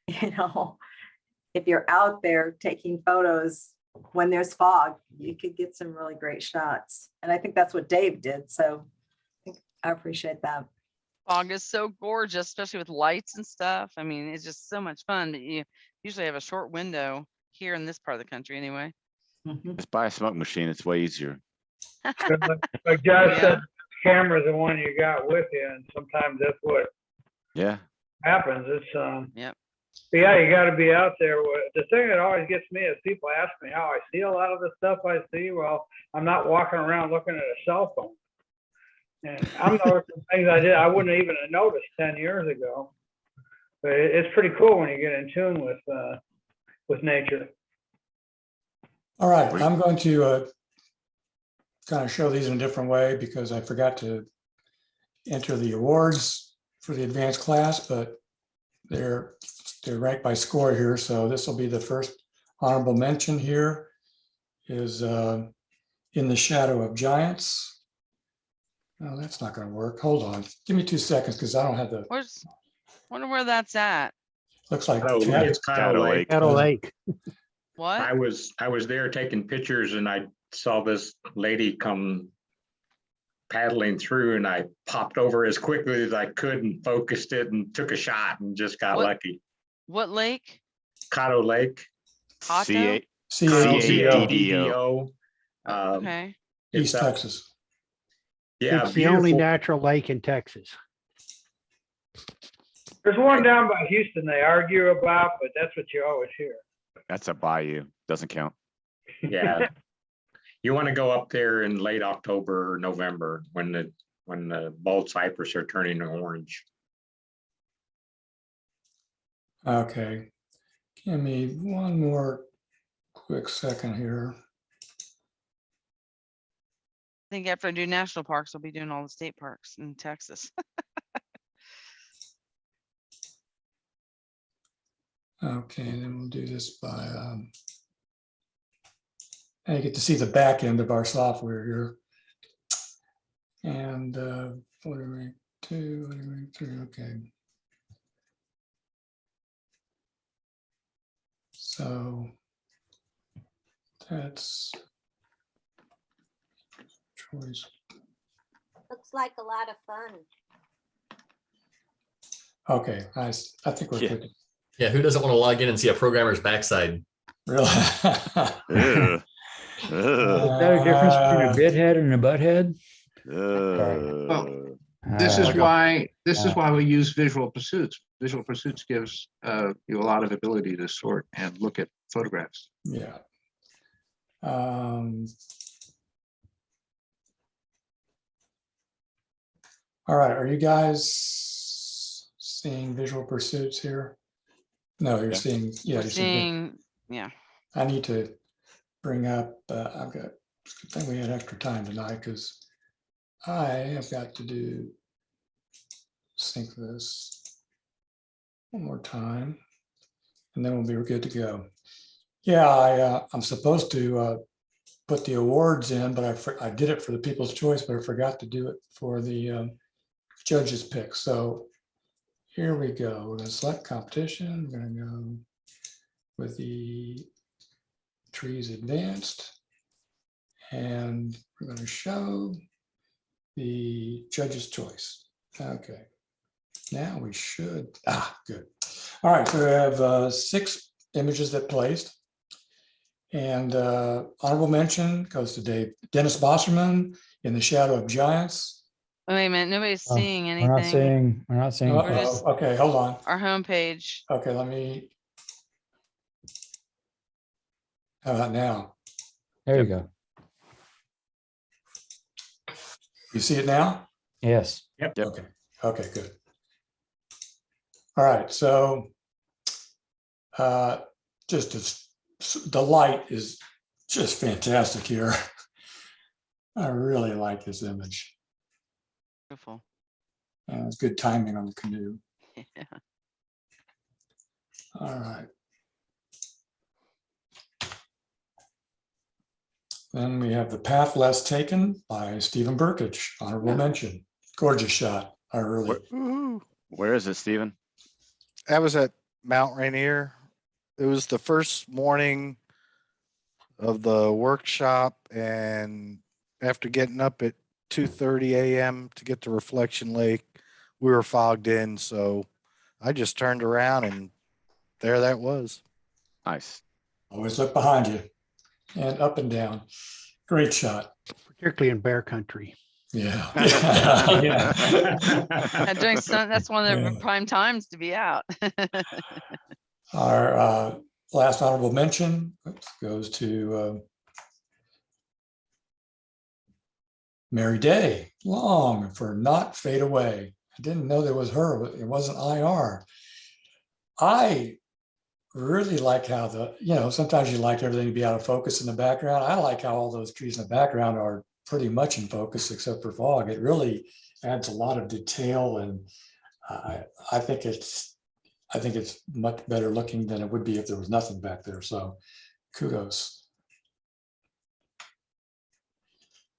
if you're out there taking photos when there's fog, you could get some really great shots. And I think that's what Dave did. So I appreciate that. fog is so gorgeous, especially with lights and stuff. I mean, it's just so much fun, but you usually have a short window here in this part of the country anyway. Just buy a smoke machine. It's way easier. Like Josh said, camera's the one you got with you, and sometimes that's what happens. It's Yep. But yeah, you got to be out there. The thing that always gets me is people ask me how I see a lot of the stuff I see. Well, I'm not walking around looking at a cell phone, and I'm noticing things I wouldn't even have noticed 10 years ago. But it's pretty cool when you get in tune with nature. All right, I'm going to kind of show these in a different way because I forgot to enter the awards for the advanced class, but they're ranked by score here. So this will be the first honorable mention here is in the shadow of giants. No, that's not going to work. Hold on. Give me 2 seconds because I don't have the, Wonder where that's at. looks like. Oh, it's Caddo Caddo Lake. Lake. Cattle Lake. What? I was there taking pictures and I saw this lady come paddling through and I popped over as quickly as I could and focused it and took a shot and just got What? lucky. What lake? Caddo Lake. Hato? CADDO. Okay. East It's Texas. yeah, It's the only beautiful. natural lake in Texas. There's one down by Houston they argue about, but that's what you always hear. That's a bayou. Doesn't count. Yeah. You want to go up there in late October or November when the bald cypress are turning orange. Okay. Give me one more quick second here. I think after I do national parks, I'll be doing all the state parks in Texas. Okay, then we'll do this by, and you get to see the back end of our software here. And ordering 2, ordering 3, okay. So that's choice. Looks like a lot of fun. Okay, I think we're Yeah. good. Yeah, who doesn't want to log in and see a programmer's backside? Really? Ugh. Is that a difference between a bit head and a butt head? Ugh. This is Ah. why we use Visual Pursuits. Visual Pursuits gives you a lot of ability to sort and look at photographs. Yeah. All right, are you guys seeing Visual Pursuits here? No, you're Yeah. seeing, yeah. We're you're seeing, yeah. I need to bring up, I've got, it's a good thing we had extra time tonight because I have got to sync this one more time and then we'll be good to go. Yeah, I'm supposed to put the awards in, but I did it for the People's Choice, but I forgot to do it for the judges pick. So here we go. We're going to select competition. We're going to go with the trees advanced. And we're going to show the judge's choice. Okay. Now we should, good. All right, so we have 6 images that placed. And honorable mention goes to Dennis Bosserman, In the Shadow of Giants. Wait a minute, nobody's seeing We're anything. not seeing. We're just- Okay, hold on. Our homepage. Okay, let me. How about now? There you go. You see it now? Yes. Yep. Okay, okay, good. All right, so the light is just fantastic here. I really like this image. Beautiful. And it's good timing on the canoe. Yeah. All right. Then we have The Path Less Taken by Stephen Burkage, honorable mention. Gorgeous shot. I really. Where is it, Stephen? That was at Mount Rainier. It was the first morning of the workshop, and after getting up at 2:30 a.m. to get to Reflection Lake, we were fogged in, so I just turned around and there that was. Nice. Always look behind you and up and down. Great shot. Particularly in bear country. Yeah. And during that's one of the Yeah. prime times to be out. Our last honorable mention goes to Mary Day, Long for Not Fade Away. I didn't know there was her. It wasn't IR. I really like how sometimes you like everything to be out of focus in the background. I like how all those trees in the background are pretty much in focus except for fog. It really adds a lot of detail, and I think it's much better looking than it would be if there was nothing back there. So kudos.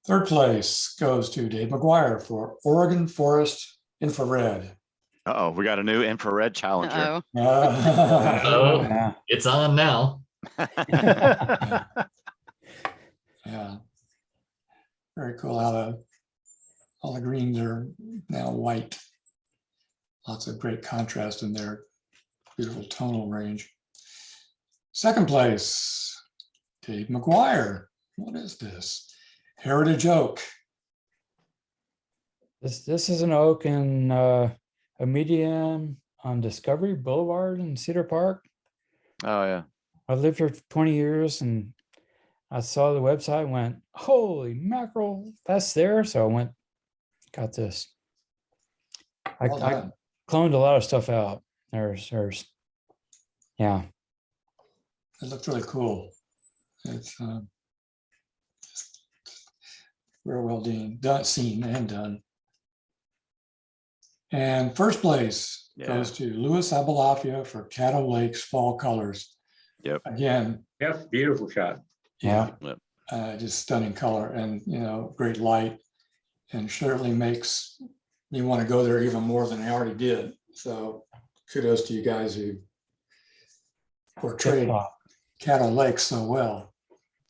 Third place goes to Dave Maguire for Oregon Forest Infrared. Uh-oh, we got a new infrared challenger. Oh, Oh, Yeah. it's on now. Yeah. Very cool how all the greens are now white. Lots of great contrast in their beautiful tonal range. Second place, Dave Maguire. What is this? Heritage Oak. This is an oak in a median on Discovery Boulevard in Cedar Park. Oh, yeah. I lived here for 20 years and I saw the website and went, holy mackerel, that's there. So I went, got this. I cloned a lot of stuff out. Yeah. It looked really cool. It's real well seen and done. And first place goes to Louis Abelafia for Caddo Lakes Fall Colors. Yep. Again, Yep, beautiful shot. Yeah. Just stunning color and, great light, and certainly makes me want to go there even more than I already did. So kudos to you guys who portrayed Caddo Lakes so well.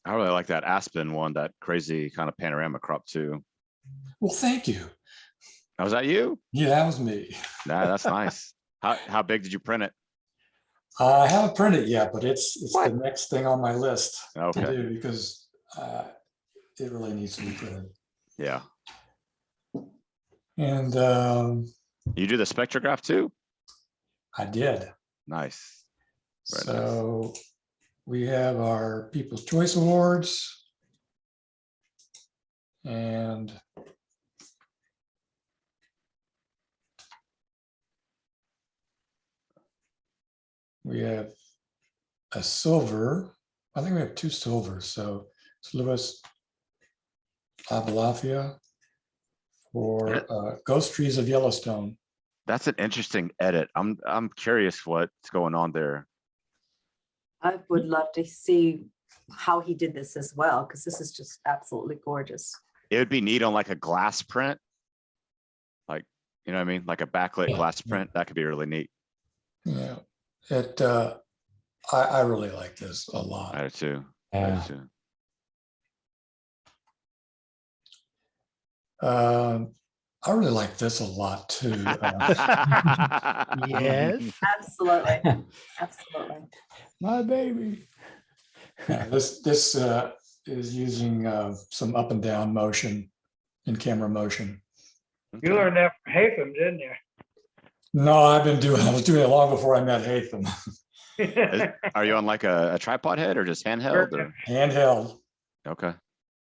I really like that aspen one, that crazy kind of panorama crop too. Well, thank you. Oh, was that you? Yeah, that was me. Nah, that's nice. How big did you print it? I haven't printed yet, but it's the next thing on my list to Okay. do because it really needs to be printed. Yeah. And You do the spectrograph too? I did. Nice. Very So we have our People's Choice Awards. And we have a silver. I think we have 2 silvers. So it's Louis Abelafia for Ghost Trees of Yellowstone. That's an interesting edit. I'm curious what's going on there. I would love to see how he did this as well, because this is just absolutely gorgeous. It would be neat on like a glass print. Like, you know what I mean? Like a backlit glass print. That could be really neat. Yeah, I really like this a lot. I do too. I Yeah. do too. I really like this a lot too. Yes. Absolutely. Absolutely. My baby. Yeah, this is using some up and down motion in camera motion. You learned that from Haytham, didn't you? No, I was doing it long before I met Haytham. Are you on like a tripod head or just handheld? Or? Handheld. Okay.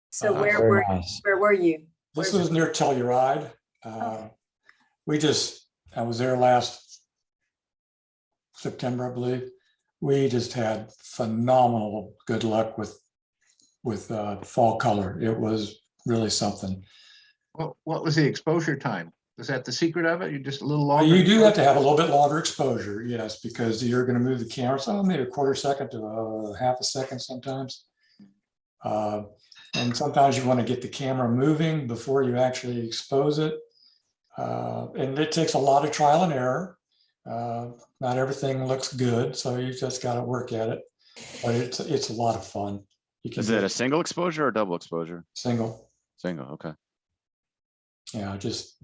So Uh-huh. where Very nice. were you? This was near Telluride. I was there last September, I believe. We just had phenomenal good luck with fall color. It was really something. Well, what was the exposure time? Was that the secret of it? You just a little Well, longer? you do have to have a little bit longer exposure, yes, because you're going to move the camera, so maybe a quarter second to half a second sometimes. And sometimes you want to get the camera moving before you actually expose it. And it takes a lot of trial and error. Not everything looks good, so you just got to work at it. But it's a lot of fun. You can Is it a single exposure or double exposure? single. Single. Okay. Yeah, just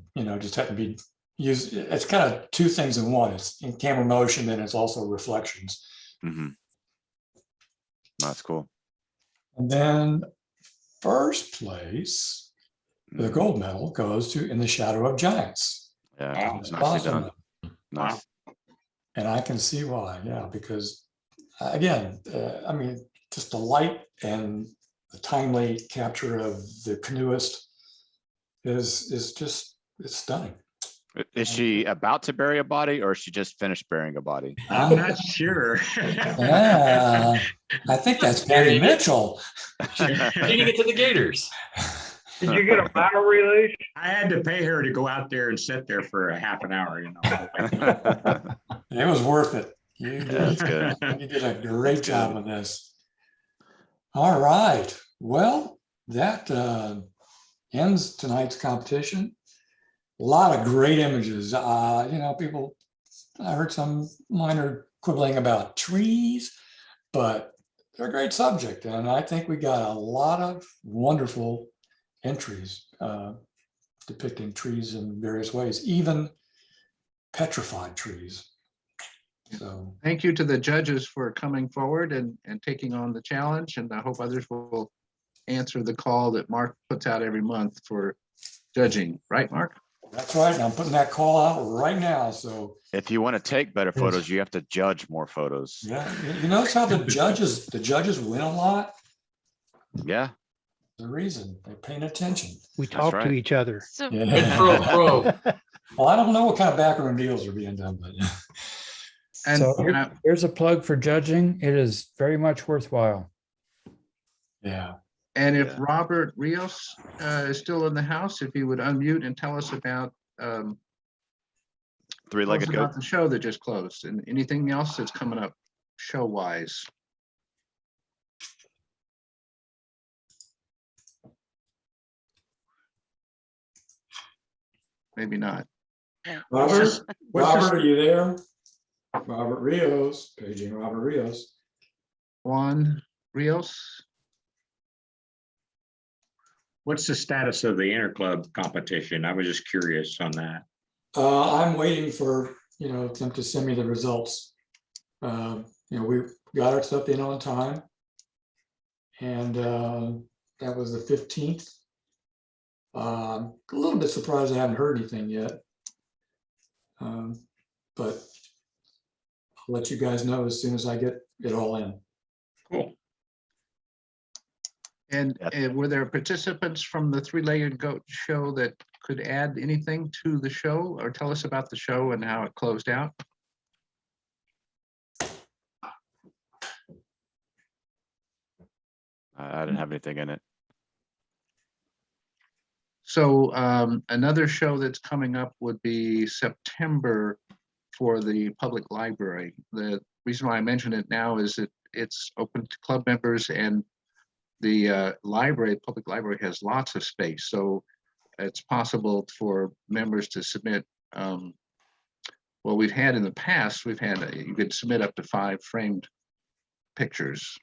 have to be used. It's kind of 2 things in one. It's in camera motion and it's also reflections. Mm-hmm. That's cool. And then first place, the gold medal goes to In the Shadow of Giants. Yeah. It's Nicely done. Bosserman. Nice. And I can see why, yeah, because again, I mean, just the light and the timely capture of the canoeist is just, it's stunning. Is she about to bury a body or is she just finished burying a body? I'm not sure. Yeah, I think that's Patty Mitchell. Feeding it to the gators. Did you get a bottle release? I had to pay her to go out there and sit there for a half an hour, you know. It was worth it. You did, That's good. you did a great job on this. All right. Well, that ends tonight's competition. A lot of great images. People, I heard some minor quibbling about trees, but they're a great subject. And I think we got a lot of wonderful entries depicting trees in various ways, even petrified trees. So Thank you to the judges for coming forward and taking on the challenge. And I hope others will answer the call that Mark puts out every month for judging. Right, Mark? that's right. And I'm putting that call out right now. So If you want to take better Yes. photos, you have to judge more photos. yeah, you notice how the judges win a lot? Yeah. The reason they're paying attention. We That's talk to right. each other. So Good Yeah. throw. Well, I don't know what kind of background deals are being done, but And, So and I- here's a plug for judging. It is very much worthwhile. yeah. And if Yeah. Robert Rios is still in the house, if he would unmute and tell us about Three-legged goat. the show that just closed and anything else that's coming up show wise. Maybe not. Robert, what's this- Robert, are you there? Robert Rios, paging Robert Rios. Juan Rios. What's the status of the interclub competition? I was just curious on that. I'm waiting for, them to send me the results. We got our stuff in on time. And that was the 15th. A little bit surprised I haven't heard anything yet. But I'll let you guys know as soon as I get it all in. Cool. And were there participants from the Three-Legged Goat show that could add anything to the show or tell us about the show and how it closed out? I didn't have anything in it. So another show that's coming up would be September for the public library. The reason why I mention it now is that it's open to club members, and the public library has lots of space. So it's possible for members to submit, well, we've had in the past, you could submit up to 5 framed pictures.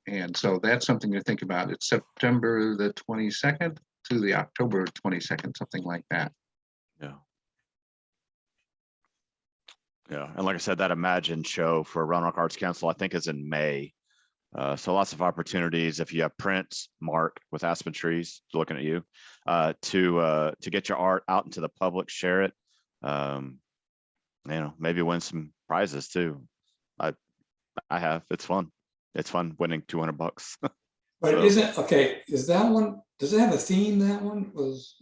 And so that's something to think about. It's September the 22nd to the October 22nd, something like that. Yeah. Yeah. And like I said, that Imagine show for Round Rock Arts Council, I think is in May. So lots of opportunities. If you have prints, Mark with Aspen Trees, looking at you, to get your art out into the public, share it. Maybe win some prizes too. I have. It's fun. It's fun winning $200. But So- is that one, does it have a theme? That one was,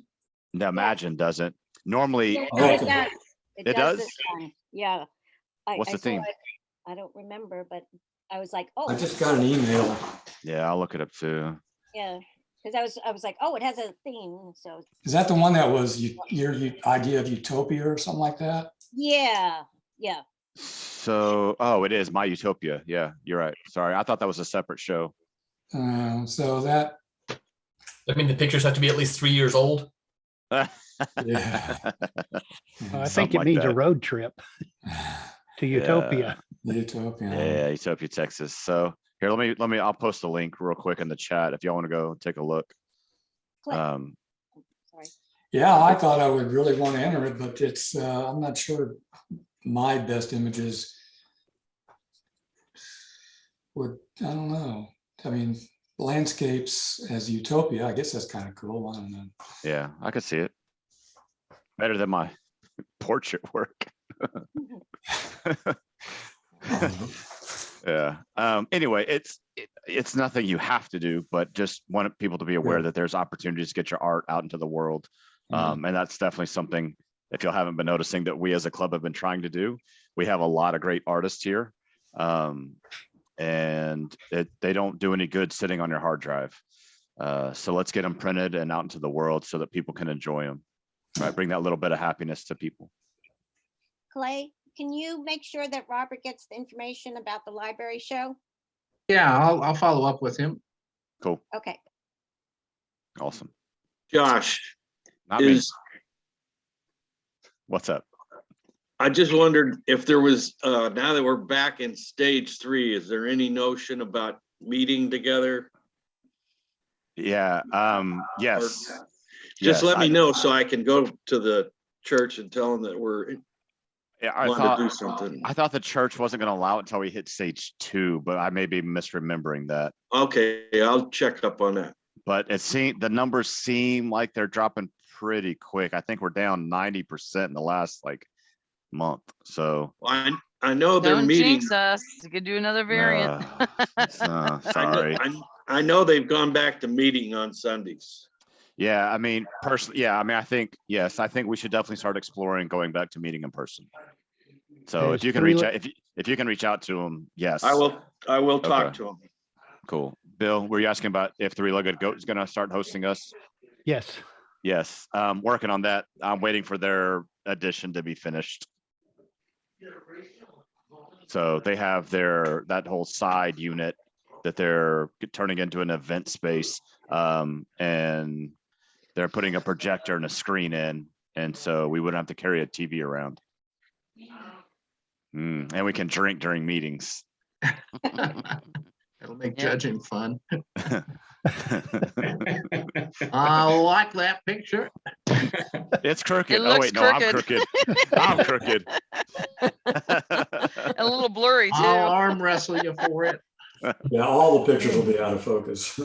No, Imagine doesn't. Normally, It Okay. does. It does? this time. Yeah. What's the saw theme? it. I don't remember, but I was like, oh. I just got an email. yeah, I'll look it up too. Yeah, because I was like, oh, it has a theme, so, Is that the one that was your idea of utopia or something like that? yeah. So, it is My Utopia. Yeah, you're right. Sorry, I thought that was a separate show. So that, I mean, the pictures have to be at least 3 years old. yeah. I think Something it like means a that. road trip to Utopia. Utopia. Yeah, Utopia, Texas. So here, I'll post a link real quick in the chat if y'all want to go take a look. Click. Sorry. Yeah, I thought I would really want to enter it, but it's, I'm not sure my best images would, I don't know. I mean, landscapes as utopia, I guess that's kind of cool. I don't know. Yeah, I could see it. Better than my portrait work. Yeah. Anyway, it's nothing you have to do, but just want people to be aware that there's opportunities to get your art out into the world. And that's definitely something, if y'all haven't been noticing, that we as a club have been trying to do. We have a lot of great artists here. And they don't do any good sitting on your hard drive. So let's get them printed and out into the world so that people can enjoy them. Right, bring that little bit of happiness to people. Clay, can you make sure that Robert gets the information about the library show? Yeah, I'll follow up with him. Cool. Okay. Awesome. Josh, Not me. What's up? I just wondered if there was, now that we're back in stage 3, is there any notion about meeting together? Yeah, yes. Just Yes, let me know so I can go to the church and tell them that we're Yeah, I want to do something. thought the church wasn't going to allow it until we hit stage 2, but I may be misremembering that. Okay, I'll check up on that. But the numbers seem like they're dropping pretty quick. I think we're down 90% in the last like month. So I know they're Don't meeting. jinx us. You could do another variant. sorry. I know they've gone back to meeting on Sundays. Yeah, I mean, personally, yeah, I mean, I think we should definitely start exploring going back to meeting in person. So if you can reach out, if you can reach out to them, yes. I will talk Okay. to them. Cool. Bill, were you asking about if Three-Legged Goat is going to start hosting us? Yes. Yes, working on that. I'm waiting for their addition to be finished. So they have that whole side unit that they're turning into an event space, and they're putting a projector and a screen in, and so we wouldn't have to carry a TV around. And we can drink during meetings. It'll make judging fun. I like that picture. It's crooked. It Oh looks wait, no, I'm crooked. I'm crooked. A little blurry too. I'll arm wrestle you for it. Yeah, all the pictures will be out of focus.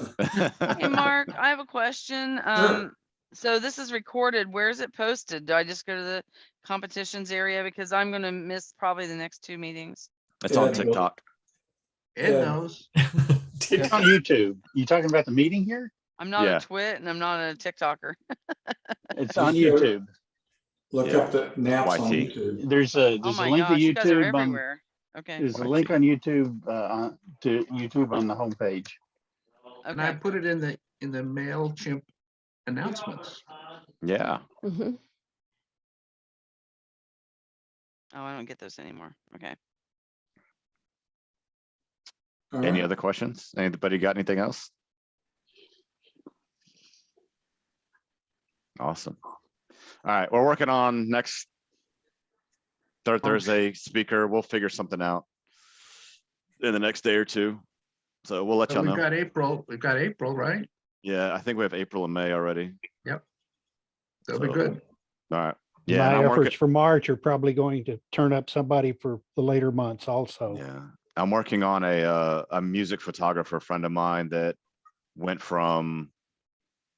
Hey, Mark, I have a question. Sure. So this is recorded. Where is it posted? Do I just go to the competitions area? Because I'm going to miss probably the next 2 meetings. It's on TikTok. Ed knows. It's on YouTube. You talking about the meeting here? I'm not Yeah. a Twit and I'm not a TikToker. It's on YouTube. Look up the NAPfS on YouTube. There's a Oh my link to gosh, you guys are YouTube on. everywhere. Okay. There's a link on YouTube to YouTube on the homepage. And I Okay. put it in the MailChimp announcements. Yeah. Oh, I don't get those anymore. Okay. All Any right. other questions? Anybody got anything else? Awesome. All right, we're working on next Thursday speaker. We'll figure something out in the next day or 2. So we'll let y'all know. We've got April, right? Yeah, I think we have April and May already. Yep. That'll be good. All right. Yeah, My and efforts for March are probably going to turn up somebody for the later months also. Yeah, I'm working on a music photographer friend of mine that went from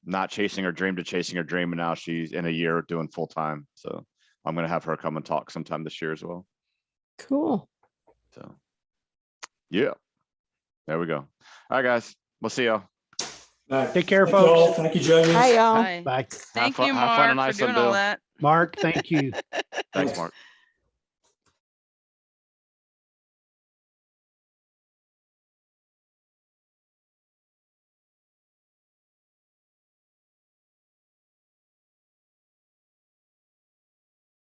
not chasing her dream to chasing her dream, and now she's in a year doing full time. So I'm gonna have her come and talk sometime this year as well. Cool. So yeah, there we go. All right, guys, we'll see y'all. Take care, Thank you all. folks. Thank you, judges. Hi, y'all. Bye. Bye. Thank fun- you, have fun Mark, tonight, for doing Bill. all that. Mark, thank you. Thanks, Mark.